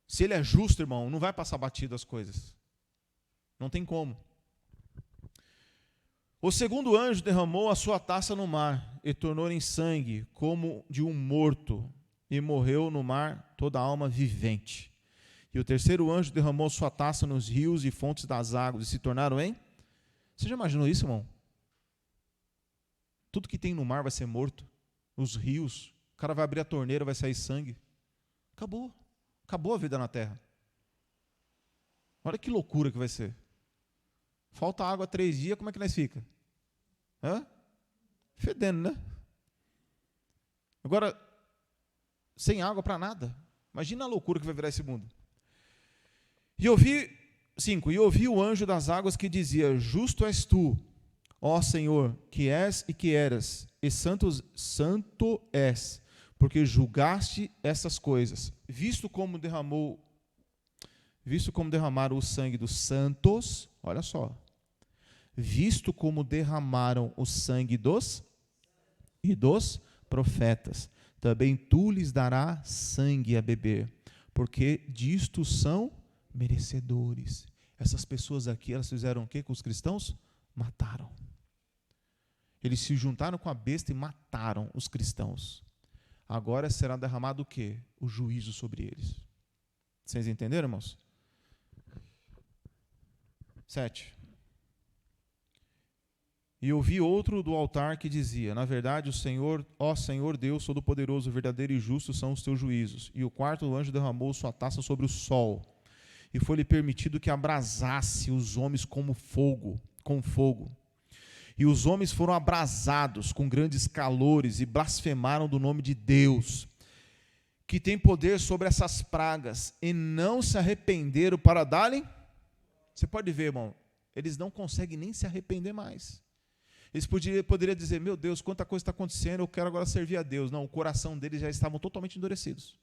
se ele é justo, irmão, não vai passar batido as coisas. Não tem como. O segundo anjo derramou a sua taça no mar e tornou em sangue como de um morto, e morreu no mar toda a alma vivente. E o terceiro anjo derramou sua taça nos rios e fontes das águas, e se tornaram em... Você já imaginou isso, irmão? Tudo que tem no mar vai ser morto. Os rios, o cara vai abrir a torneira, vai sair sangue. Acabou. Acabou a vida na terra. Olha que loucura que vai ser. Falta água 3 dias, como é que nós fica? Fedendo, né? Agora, sem água para nada. Imagina a loucura que vai virar esse mundo. E ouvi o anjo das águas que dizia, justo és tu, ó Senhor, que és e que eras, e santo és, porque julgaste essas coisas, visto como derramaram o sangue dos santos, olha só, visto como derramaram o sangue dos profetas, também tu lhes darás sangue a beber, porque disto são merecedores. Essas pessoas aqui, elas fizeram o quê com os cristãos? Mataram. Eles se juntaram com a besta e mataram os cristãos. Agora será derramado o quê? O juízo sobre eles. Vocês entenderam, irmãos? 7. E ouvi outro do altar que dizia, na verdade, o Senhor, ó Senhor Deus Todo-Poderoso, verdadeiro e justo são os teus juízos. E o quarto anjo derramou sua taça sobre o sol, e foi-lhe permitido que abrasasse os homens com fogo. E os homens foram abrasados com grandes calores e blasfemaram do nome de Deus, que tem poder sobre essas pragas, e não se arrependeram para darem. Você pode ver, irmão, eles não conseguem nem se arrepender mais. Eles poderiam dizer, meu Deus, quanta coisa está acontecendo, eu quero agora servir a Deus. Não, o coração deles já estavam totalmente endurecidos.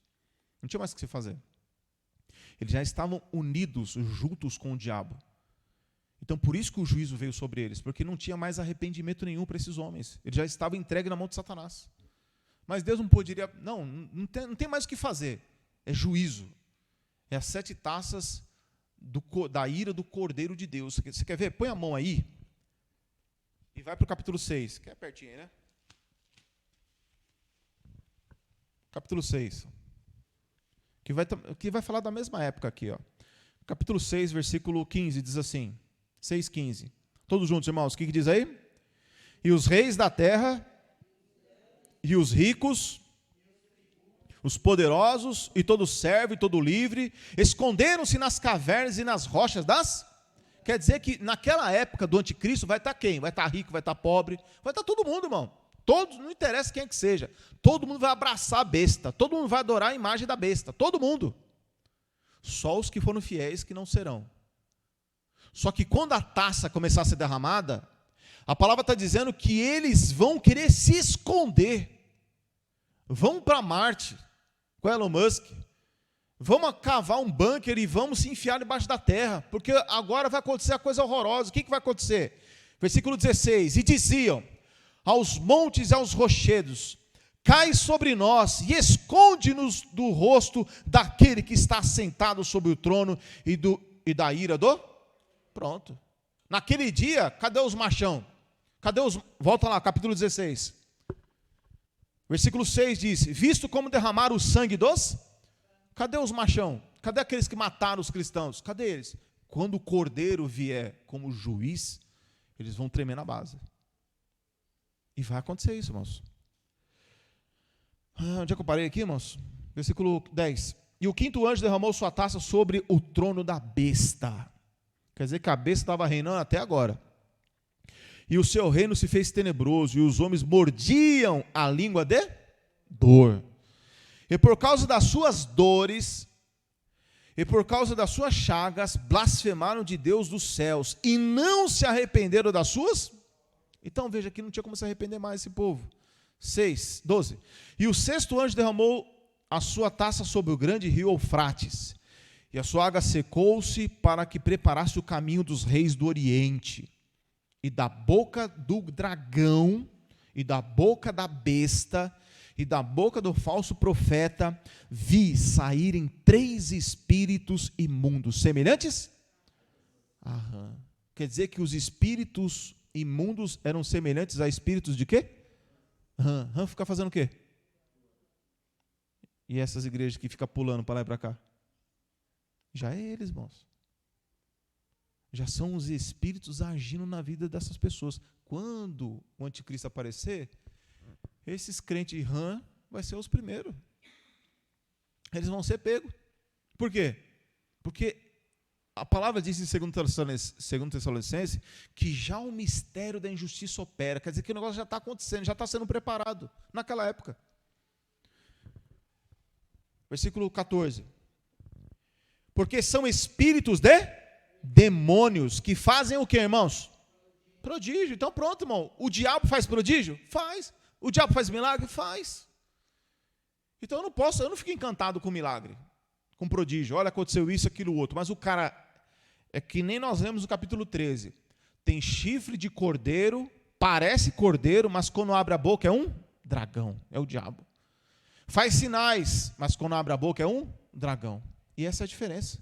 Não tinha mais o que se fazer. Eles já estavam unidos, juntos com o diabo. Então, por isso que o juízo veio sobre eles, porque não tinha mais arrependimento nenhum para esses homens. Eles já estavam entregues na mão de Satanás. Mas Deus não poderia, não tem mais o que fazer. É juízo. É as 7 taças da ira do Cordeiro de Deus. Você quer ver? Põe a mão aí. E vai para o capítulo 6, que é pertinho, né? Capítulo 6. Que vai falar da mesma época aqui, ó. Capítulo 6, versículo 15, diz assim, 6,15. Todos juntos, irmãos, o que diz aí? E os reis da terra, e os ricos, os poderosos, e todo servo, e todo livre, esconderam-se nas cavernas e nas rochas das... Quer dizer que naquela época do anticristo vai estar quem? Vai estar rico, vai estar pobre, vai estar todo mundo, irmão. Todos, não interessa quem é que seja. Todo mundo vai abraçar a besta, todo mundo vai adorar a imagem da besta, todo mundo. Só os que foram fiéis que não serão. Só que quando a taça começar a ser derramada, a palavra está dizendo que eles vão querer se esconder. Vão para Marte, com Elon Musk. Vamos cavar um bunker e vamos se enfiar debaixo da terra, porque agora vai acontecer a coisa horrorosa. O que vai acontecer? Versículo 16, e diziam aos montes e aos rochedos, cai sobre nós e esconde-nos do rosto daquele que está sentado sobre o trono e da ira do... Pronto. Naquele dia, cadê os machão? Volta lá, capítulo 16. Versículo 6 diz, visto como derramaram o sangue dos... Cadê os machão? Cadê aqueles que mataram os cristãos? Cadê eles? Quando o Cordeiro vier como juiz, eles vão tremer na base. E vai acontecer isso, irmãos. Onde é que eu parei aqui, irmãos? Versículo 10. E o quinto anjo derramou sua taça sobre o trono da besta. Quer dizer que a besta estava reinando até agora. E o seu reino se fez tenebroso, e os homens mordiam a língua de dor. E por causa das suas dores, e por causa das suas chagas, blasfemaram de Deus dos céus, e não se arrependeram das suas... Então veja que não tinha como se arrepender mais esse povo. 12. E o sexto anjo derramou a sua taça sobre o grande rio Eufrates, e a sua água secou-se para que preparasse o caminho dos reis do Oriente. E da boca do dragão, e da boca da besta, e da boca do falso profeta, vi saírem 3 espíritos imundos, semelhantes? Quer dizer que os espíritos imundos eram semelhantes a espíritos de quê? Fica fazendo o quê? E essas igrejas que ficam pulando para lá e para cá? Já é eles, irmãos. Já são os espíritos agindo na vida dessas pessoas. Quando o anticristo aparecer, esses crentes vai ser os primeiros. Eles vão ser pegos. Por quê? Porque a palavra diz em 2 Tessalonicenses que já o mistério da injustiça opera. Quer dizer que o negócio já está acontecendo, já está sendo preparado naquela época. Versículo 14. Porque são espíritos de demônios que fazem o quê, irmãos? Prodígio. Então pronto, irmão. O diabo faz prodígio? Faz. O diabo faz milagre? Faz. Então eu não fico encantado com milagre, com prodígio. Olha, aconteceu isso, aquilo, outro. Mas o cara, é que nem nós lemos no capítulo 13. Tem chifre de cordeiro, parece cordeiro, mas quando abre a boca é um dragão, é o diabo. Faz sinais, mas quando abre a boca é um dragão. E essa é a diferença.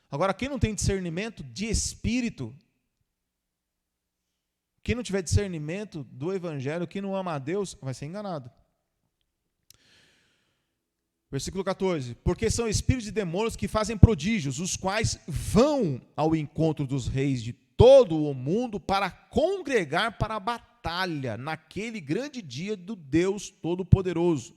Agora, quem não tem discernimento de espírito, quem não tiver discernimento do evangelho, quem não ama a Deus, vai ser enganado. Versículo 14. Porque são espíritos de demônios que fazem prodígios, os quais vão ao encontro dos reis de todo o mundo para congregar para a batalha, naquele grande dia do Deus Todo-Poderoso.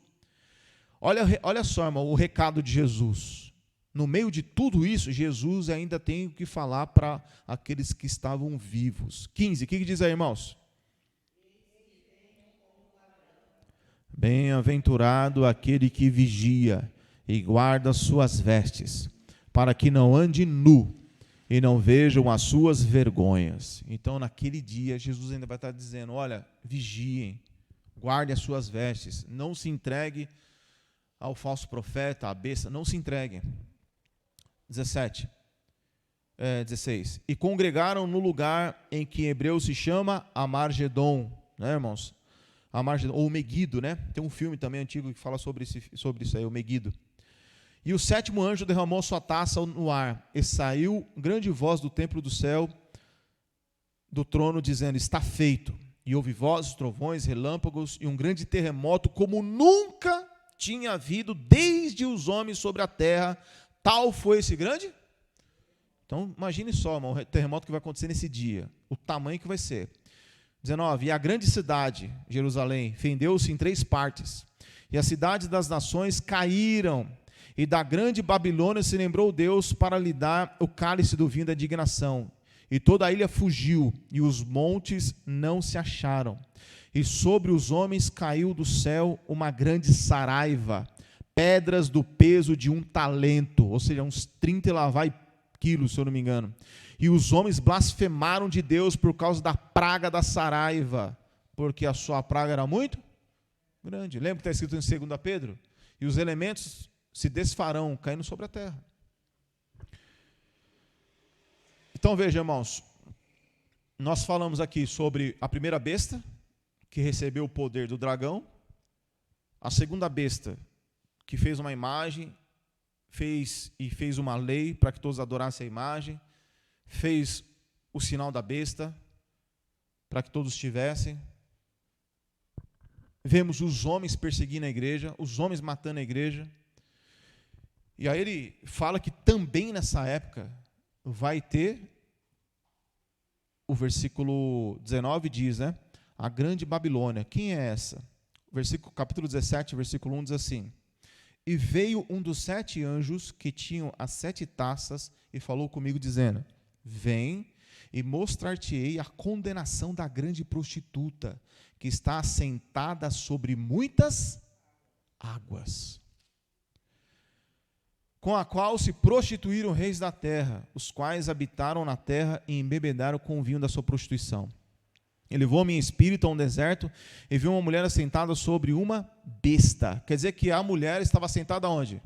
Olha só, irmão, o recado de Jesus. No meio de tudo isso, Jesus ainda tem o que falar para aqueles que estavam vivos. 15, o que diz aí, irmãos? Bem-aventurado aquele que vigia e guarda suas vestes, para que não ande nu e não vejam as suas vergonhas. Então, naquele dia, Jesus ainda vai estar dizendo, olha, vigiem, guardem as suas vestes, não se entregue ao falso profeta, à besta, não se entreguem. 16. E congregaram no lugar em que em hebreu se chama Amargedon, né, irmãos? Amargedon, ou Meguido, né? Tem um filme também antigo que fala sobre isso aí, o Meguido. E o sétimo anjo derramou sua taça no ar, e saiu grande voz do templo do céu, do trono, dizendo, está feito. E houve vozes, trovões, relâmpagos, e um grande terremoto, como nunca tinha havido desde os homens sobre a terra. Tal foi esse grande? Então, imagine só, irmão, o terremoto que vai acontecer nesse dia, o tamanho que vai ser. 19, e a grande cidade, Jerusalém, fendeu-se em 3 partes, e as cidades das nações caíram, e da grande Babilônia se lembrou Deus para lhe dar o cálice do vinho da indignação. E toda a ilha fugiu, e os montes não se acharam. E sobre os homens caiu do céu uma grande saraiva, pedras do peso de 1 talento, ou seja, uns 30 e lá vai quilos, se eu não me engano. E os homens blasfemaram de Deus por causa da praga da saraiva, porque a sua praga era muito grande. Lembra que está escrito em 2 Pedro? E os elementos se desfarão, caindo sobre a terra. Então veja, irmãos, nós falamos aqui sobre a primeira besta, que recebeu o poder do dragão, a segunda besta, que fez uma imagem, fez uma lei para que todos adorassem a imagem, fez o sinal da besta, para que todos tivessem. Vemos os homens perseguindo a igreja, os homens matando a igreja. E aí ele fala que também nessa época vai ter, o versículo 19 diz, né? A grande Babilônia. Quem é essa? Capítulo 17, versículo 1 diz assim: E veio um dos 7 anjos que tinham as 7 taças e falou comigo, dizendo: Vem e mostrar-te-ei a condenação da grande prostituta, que está assentada sobre muitas águas, com a qual se prostituíram reis da terra, os quais habitaram na terra e embebedaram com o vinho da sua prostituição. Ele levou-me em espírito a um deserto e viu uma mulher assentada sobre uma besta. Quer dizer que a mulher estava sentada onde?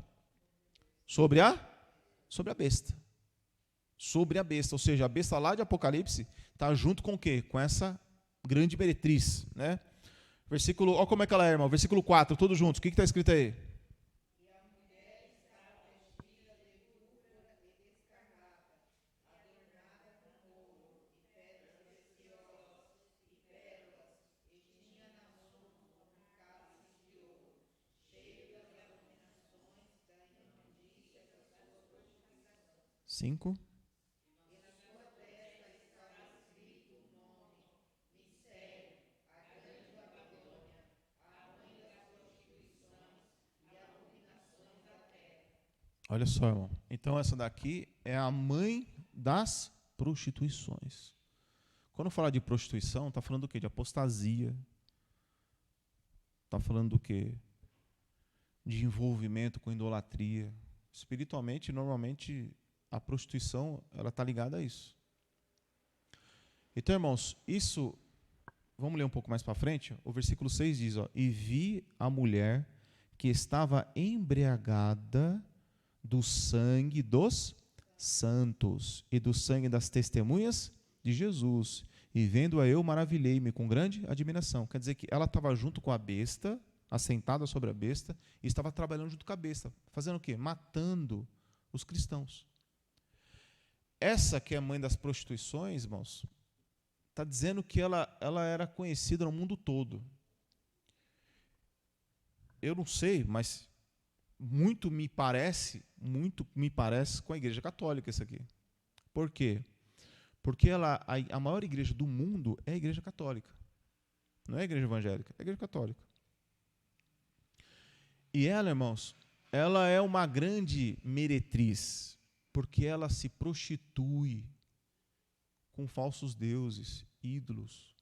Sobre a besta. Sobre a besta, ou seja, a besta lá de Apocalipse está junto com o quê? Com essa grande meretriz, né? Versículo, olha como é que ela é, irmão. Versículo 4, todos juntos. O que está escrito aí? Cinco. Olha só, irmão. Então essa daqui é a mãe das prostituições. Quando fala de prostituição, está falando do quê? De apostasia. Está falando do quê? De envolvimento com idolatria. Espiritualmente, normalmente, a prostituição ela está ligada a isso. Então, irmãos, isso, vamos ler um pouco mais para frente. O versículo 6 diz, ó, E vi a mulher que estava embriagada do sangue dos santos e do sangue das testemunhas de Jesus. E vendo-a eu, maravilhei-me com grande admiração. Quer dizer que ela estava junto com a besta, assentada sobre a besta, e estava trabalhando junto com a besta. Fazendo o quê? Matando os cristãos. Essa que é a mãe das prostituições, irmãos, está dizendo que ela era conhecida no mundo todo. Eu não sei, mas muito me parece com a Igreja Católica isso aqui. Por quê? Porque a maior igreja do mundo é a Igreja Católica. Não é a Igreja Evangélica, é a Igreja Católica. E ela, irmãos, ela é uma grande meretriz, porque ela se prostitui com falsos deuses, ídolos.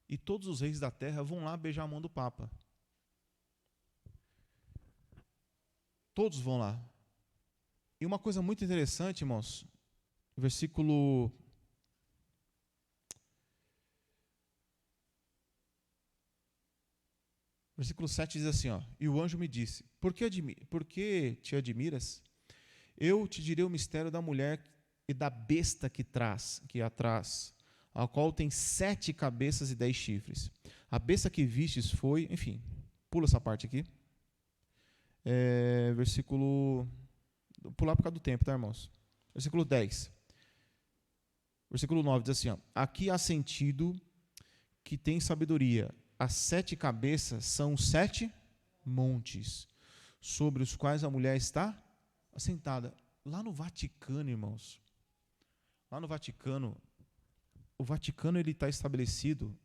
E todos os reis da terra vão lá beijar a mão do Papa. Todos vão lá. E uma coisa muito interessante, irmãos, versículo 7 diz assim, ó, E o anjo me disse, por que te admiras? Eu te direi o mistério da mulher e da besta que a traz, a qual tem 7 cabeças e 10 chifres. A besta que vistes foi, enfim, pula essa parte aqui. Versículo, vou pular por causa do tempo, tá, irmãos? Versículo 10. Versículo 9 diz assim, ó, Aqui há sentido que tem sabedoria. As 7 cabeças são 7 montes, sobre os quais a mulher está assentada. Lá no Vaticano, irmãos, o Vaticano ele está estabelecido,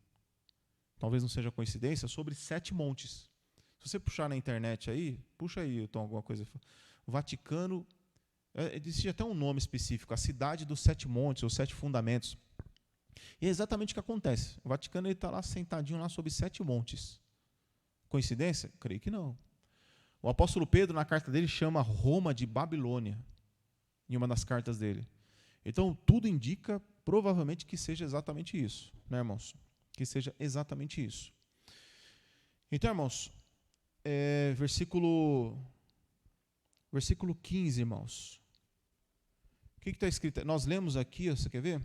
talvez não seja coincidência, sobre 7 montes. Se você puxar na internet aí, puxa aí, Tom, alguma coisa. O Vaticano, existe até um nome específico, a cidade dos 7 montes, ou 7 fundamentos. E é exatamente o que acontece. O Vaticano está lá sentadinho lá sobre 7 montes. Coincidência? Creio que não. O apóstolo Pedro, na carta dele, chama Roma de Babilônia, em uma das cartas dele. Então, tudo indica, provavelmente, que seja exatamente isso, né, irmãos? Que seja exatamente isso. Então, irmãos, versículo 15, irmãos. O que está escrito? Nós lemos aqui, você quer ver?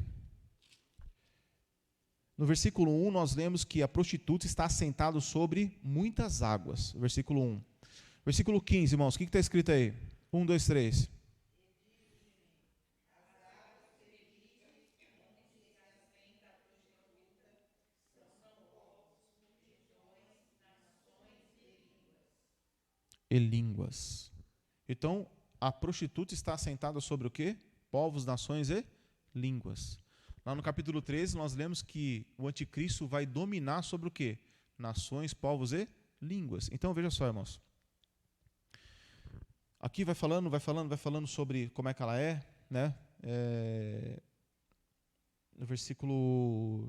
No versículo 1, nós lemos que a prostituta está assentada sobre muitas águas. Versículo 1. Versículo 15, irmãos, o que está escrito aí? 1, 2, 3. E línguas. Então, a prostituta está assentada sobre o quê? Povos, nações e línguas. Lá no capítulo 13, nós lemos que o anticristo vai dominar sobre o quê? Nações, povos e línguas. Então, veja só, irmãos. Aqui vai falando sobre como é que ela é, né? No versículo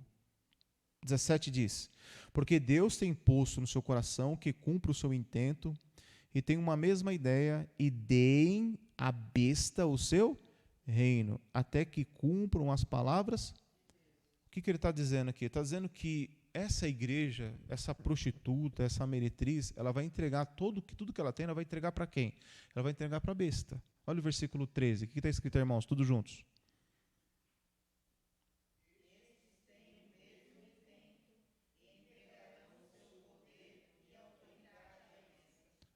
17 diz: porque Deus tem posto no seu coração que cumpra o seu intento e tem uma mesma ideia, e deem à besta o seu reino, até que cumpram as palavras. O que ele está dizendo aqui? Ele está dizendo que essa igreja, essa prostituta, essa meretriz, ela vai entregar tudo que ela tem, ela vai entregar para quem? Ela vai entregar para a besta. Olha o versículo 13, o que está escrito, irmãos? Todos juntos.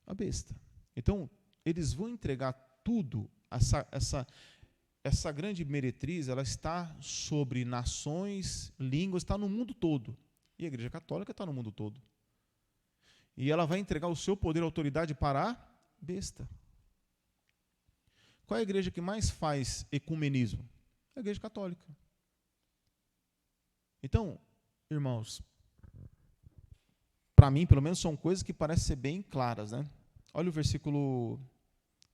A besta. Então, eles vão entregar tudo, essa grande meretriz, ela está sobre nações, línguas, está no mundo todo. E a Igreja Católica está no mundo todo. E ela vai entregar o seu poder e autoridade para a besta. Qual é a igreja que mais faz ecumenismo? É a Igreja Católica. Então, irmãos, para mim, pelo menos, são coisas que parecem ser bem claras, né? Olha o versículo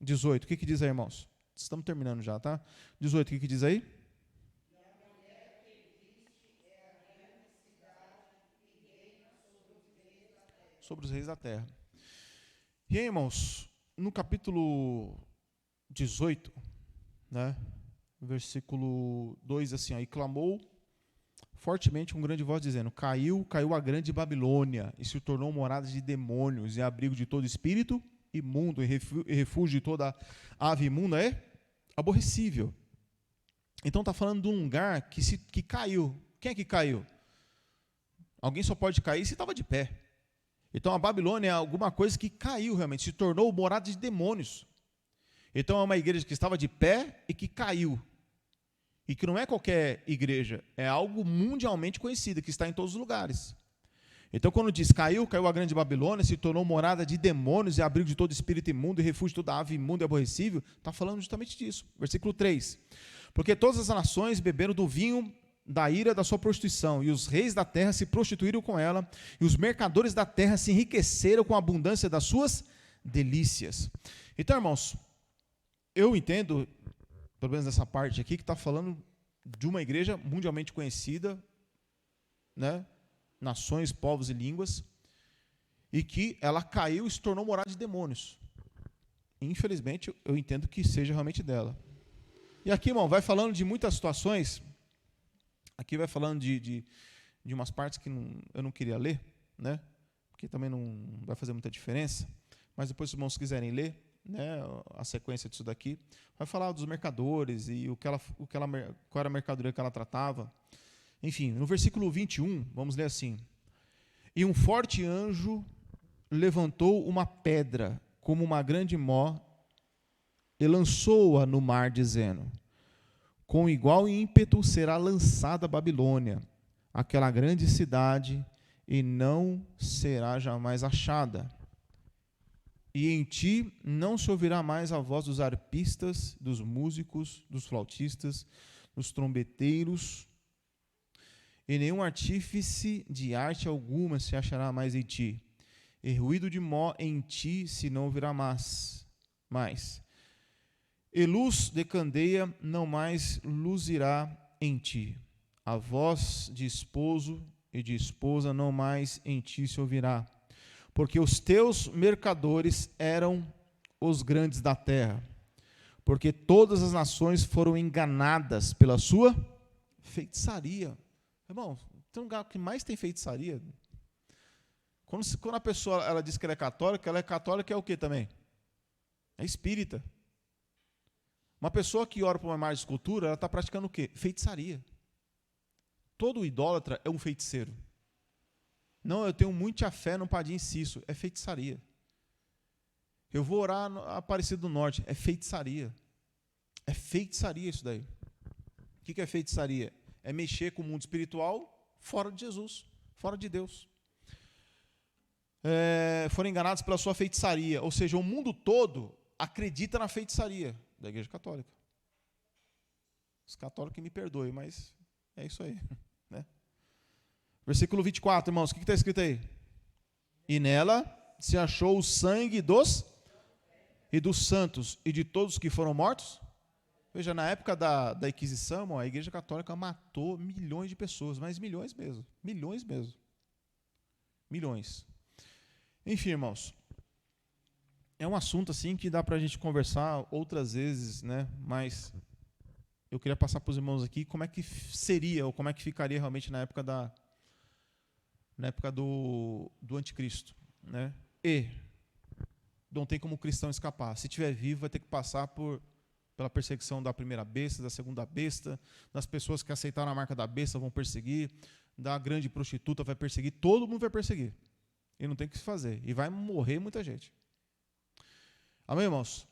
18. O que diz aí, irmãos? Estamos terminando já, tá? 18, o que diz aí? E a mulher que existe é a grande cidade que reina sobre os reis da terra. E aí, irmãos, no capítulo 18, né, versículo 2, assim, ó, e clamou fortemente com grande voz, dizendo: caiu a grande Babilônia, e se tornou morada de demônios, e abrigo de todo espírito imundo, e refúgio de toda ave imunda é aborrecível. Então está falando de um lugar que caiu. Quem é que caiu? Alguém só pode cair se estava de pé. Então a Babilônia é alguma coisa que caiu realmente, se tornou morada de demônios. Então é uma igreja que estava de pé e que caiu. E que não é qualquer igreja, é algo mundialmente conhecido, que está em todos os lugares. Então, quando diz caiu a grande Babilônia, se tornou morada de demônios e abrigo de todo espírito imundo e refúgio de toda ave imunda e aborrecível, está falando justamente disso. Versículo 3. Porque todas as nações beberam do vinho da ira da sua prostituição, e os reis da terra se prostituíram com ela, e os mercadores da terra se enriqueceram com a abundância das suas delícias. Então, irmãos, eu entendo, pelo menos nessa parte aqui, que está falando de uma igreja mundialmente conhecida, né? Nações, povos e línguas, e que ela caiu e se tornou morada de demônios. Infelizmente, eu entendo que seja realmente dela. E aqui, irmão, vai falando de muitas situações, aqui vai falando de umas partes que eu não queria ler, né? Porque também não vai fazer muita diferença, mas depois, se os irmãos quiserem ler, né, a sequência disso daqui, vai falar dos mercadores e qual era a mercadoria que ela tratava. Enfim, no versículo 21, vamos ler assim: e um forte anjo levantou uma pedra como uma grande mó e lançou-a no mar, dizendo: com igual ímpeto será lançada a Babilônia, aquela grande cidade, e não será jamais achada. E em ti não se ouvirá mais a voz dos arpistas, dos músicos, dos flautistas, dos trombeteiros, e nenhum artífice de arte alguma se achará mais em ti. E ruído de mó em ti se não ouvirá mais. E luz de candeia não mais luzirá em ti. A voz de esposo e de esposa não mais em ti se ouvirá. Porque os teus mercadores eram os grandes da terra. Porque todas as nações foram enganadas pela sua feitiçaria. Irmão, tem um lugar que mais tem feitiçaria? Quando a pessoa ela diz que ela é católica é o quê também? É espírita. Uma pessoa que ora para uma imagem de escultura, ela está praticando o quê? Feitiçaria. Todo idólatra é um feiticeiro. Não, eu tenho muita fé no Padre Inciso. É feitiçaria. Eu vou orar no Aparecido do Norte. É feitiçaria. É feitiçaria isso daí. O que é feitiçaria? É mexer com o mundo espiritual fora de Jesus, fora de Deus. Foram enganados pela sua feitiçaria. Ou seja, o mundo todo acredita na feitiçaria da Igreja Católica. Os católicos que me perdoem, mas é isso aí. Né? Versículo 24, irmãos, o que está escrito aí? E nela se achou o sangue dos e dos santos e de todos que foram mortos. Veja, na época da Inquisição, irmão, a Igreja Católica matou milhões de pessoas, mas milhões mesmo. Milhões mesmo. Milhões. Enfim, irmãos, é um assunto assim que dá para a gente conversar outras vezes, né? Mas eu queria passar para os irmãos aqui como é que seria, ou como é que ficaria realmente na época do anticristo, né? E não tem como o cristão escapar. Se estiver vivo, vai ter que passar pela perseguição da primeira besta, da segunda besta, das pessoas que aceitaram a marca da besta vão perseguir, da grande prostituta vai perseguir, todo mundo vai perseguir. E não tem o que se fazer. E vai morrer muita gente. Amém, irmãos?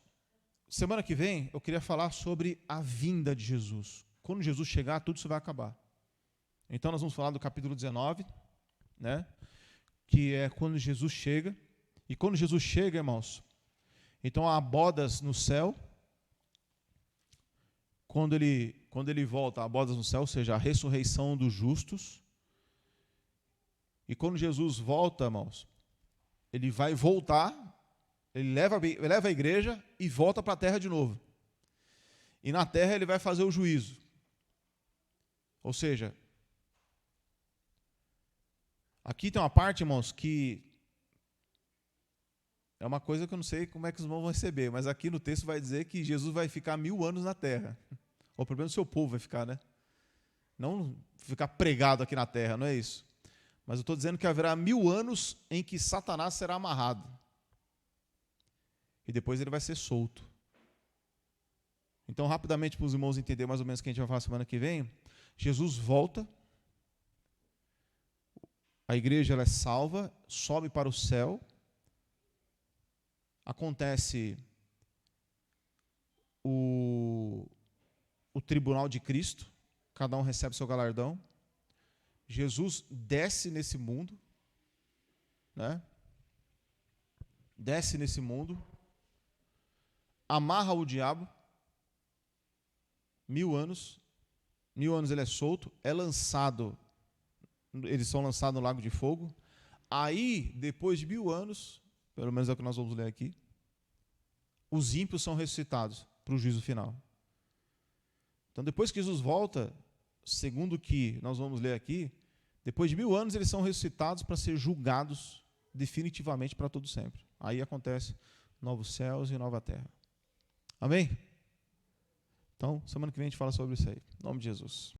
Semana que vem, eu queria falar sobre a vinda de Jesus. Quando Jesus chegar, tudo isso vai acabar. Então, nós vamos falar do capítulo 19, né? Que é quando Jesus chega. E quando Jesus chega, irmãos, então há bodas no céu. Quando ele volta, há bodas no céu, ou seja, a ressurreição dos justos. E quando Jesus volta, irmãos, ele vai voltar, ele leva a igreja e volta para a terra de novo. E na terra ele vai fazer o juízo. Ou seja, aqui tem uma parte, irmãos, que é uma coisa que eu não sei como é que os irmãos vão receber, mas aqui no texto vai dizer que Jesus vai ficar 1000 anos na terra. Ou pelo menos o seu povo vai ficar, né? Não ficar pregado aqui na terra, não é isso. Mas eu estou dizendo que haverá 1000 anos em que Satanás será amarrado. E depois ele vai ser solto. Então, rapidamente, para os irmãos entenderem mais ou menos o que a gente vai falar semana que vem, Jesus volta, a igreja ela é salva, sobe para o céu, acontece o tribunal de Cristo, cada um recebe seu galardão, Jesus desce nesse mundo, né? Desce nesse mundo, amarra o diabo, 1000 anos ele é solto, eles são lançados no lago de fogo. Aí, depois de 1000 anos, pelo menos é o que nós vamos ler aqui, os ímpios são ressuscitados para o juízo final. Então, depois que Jesus volta, segundo o que nós vamos ler aqui, depois de 1000 anos eles são ressuscitados para ser julgados definitivamente para todo sempre. Aí acontece novos céus e nova terra. Amém? Então, semana que vem a gente fala sobre isso aí. Em nome de Jesus.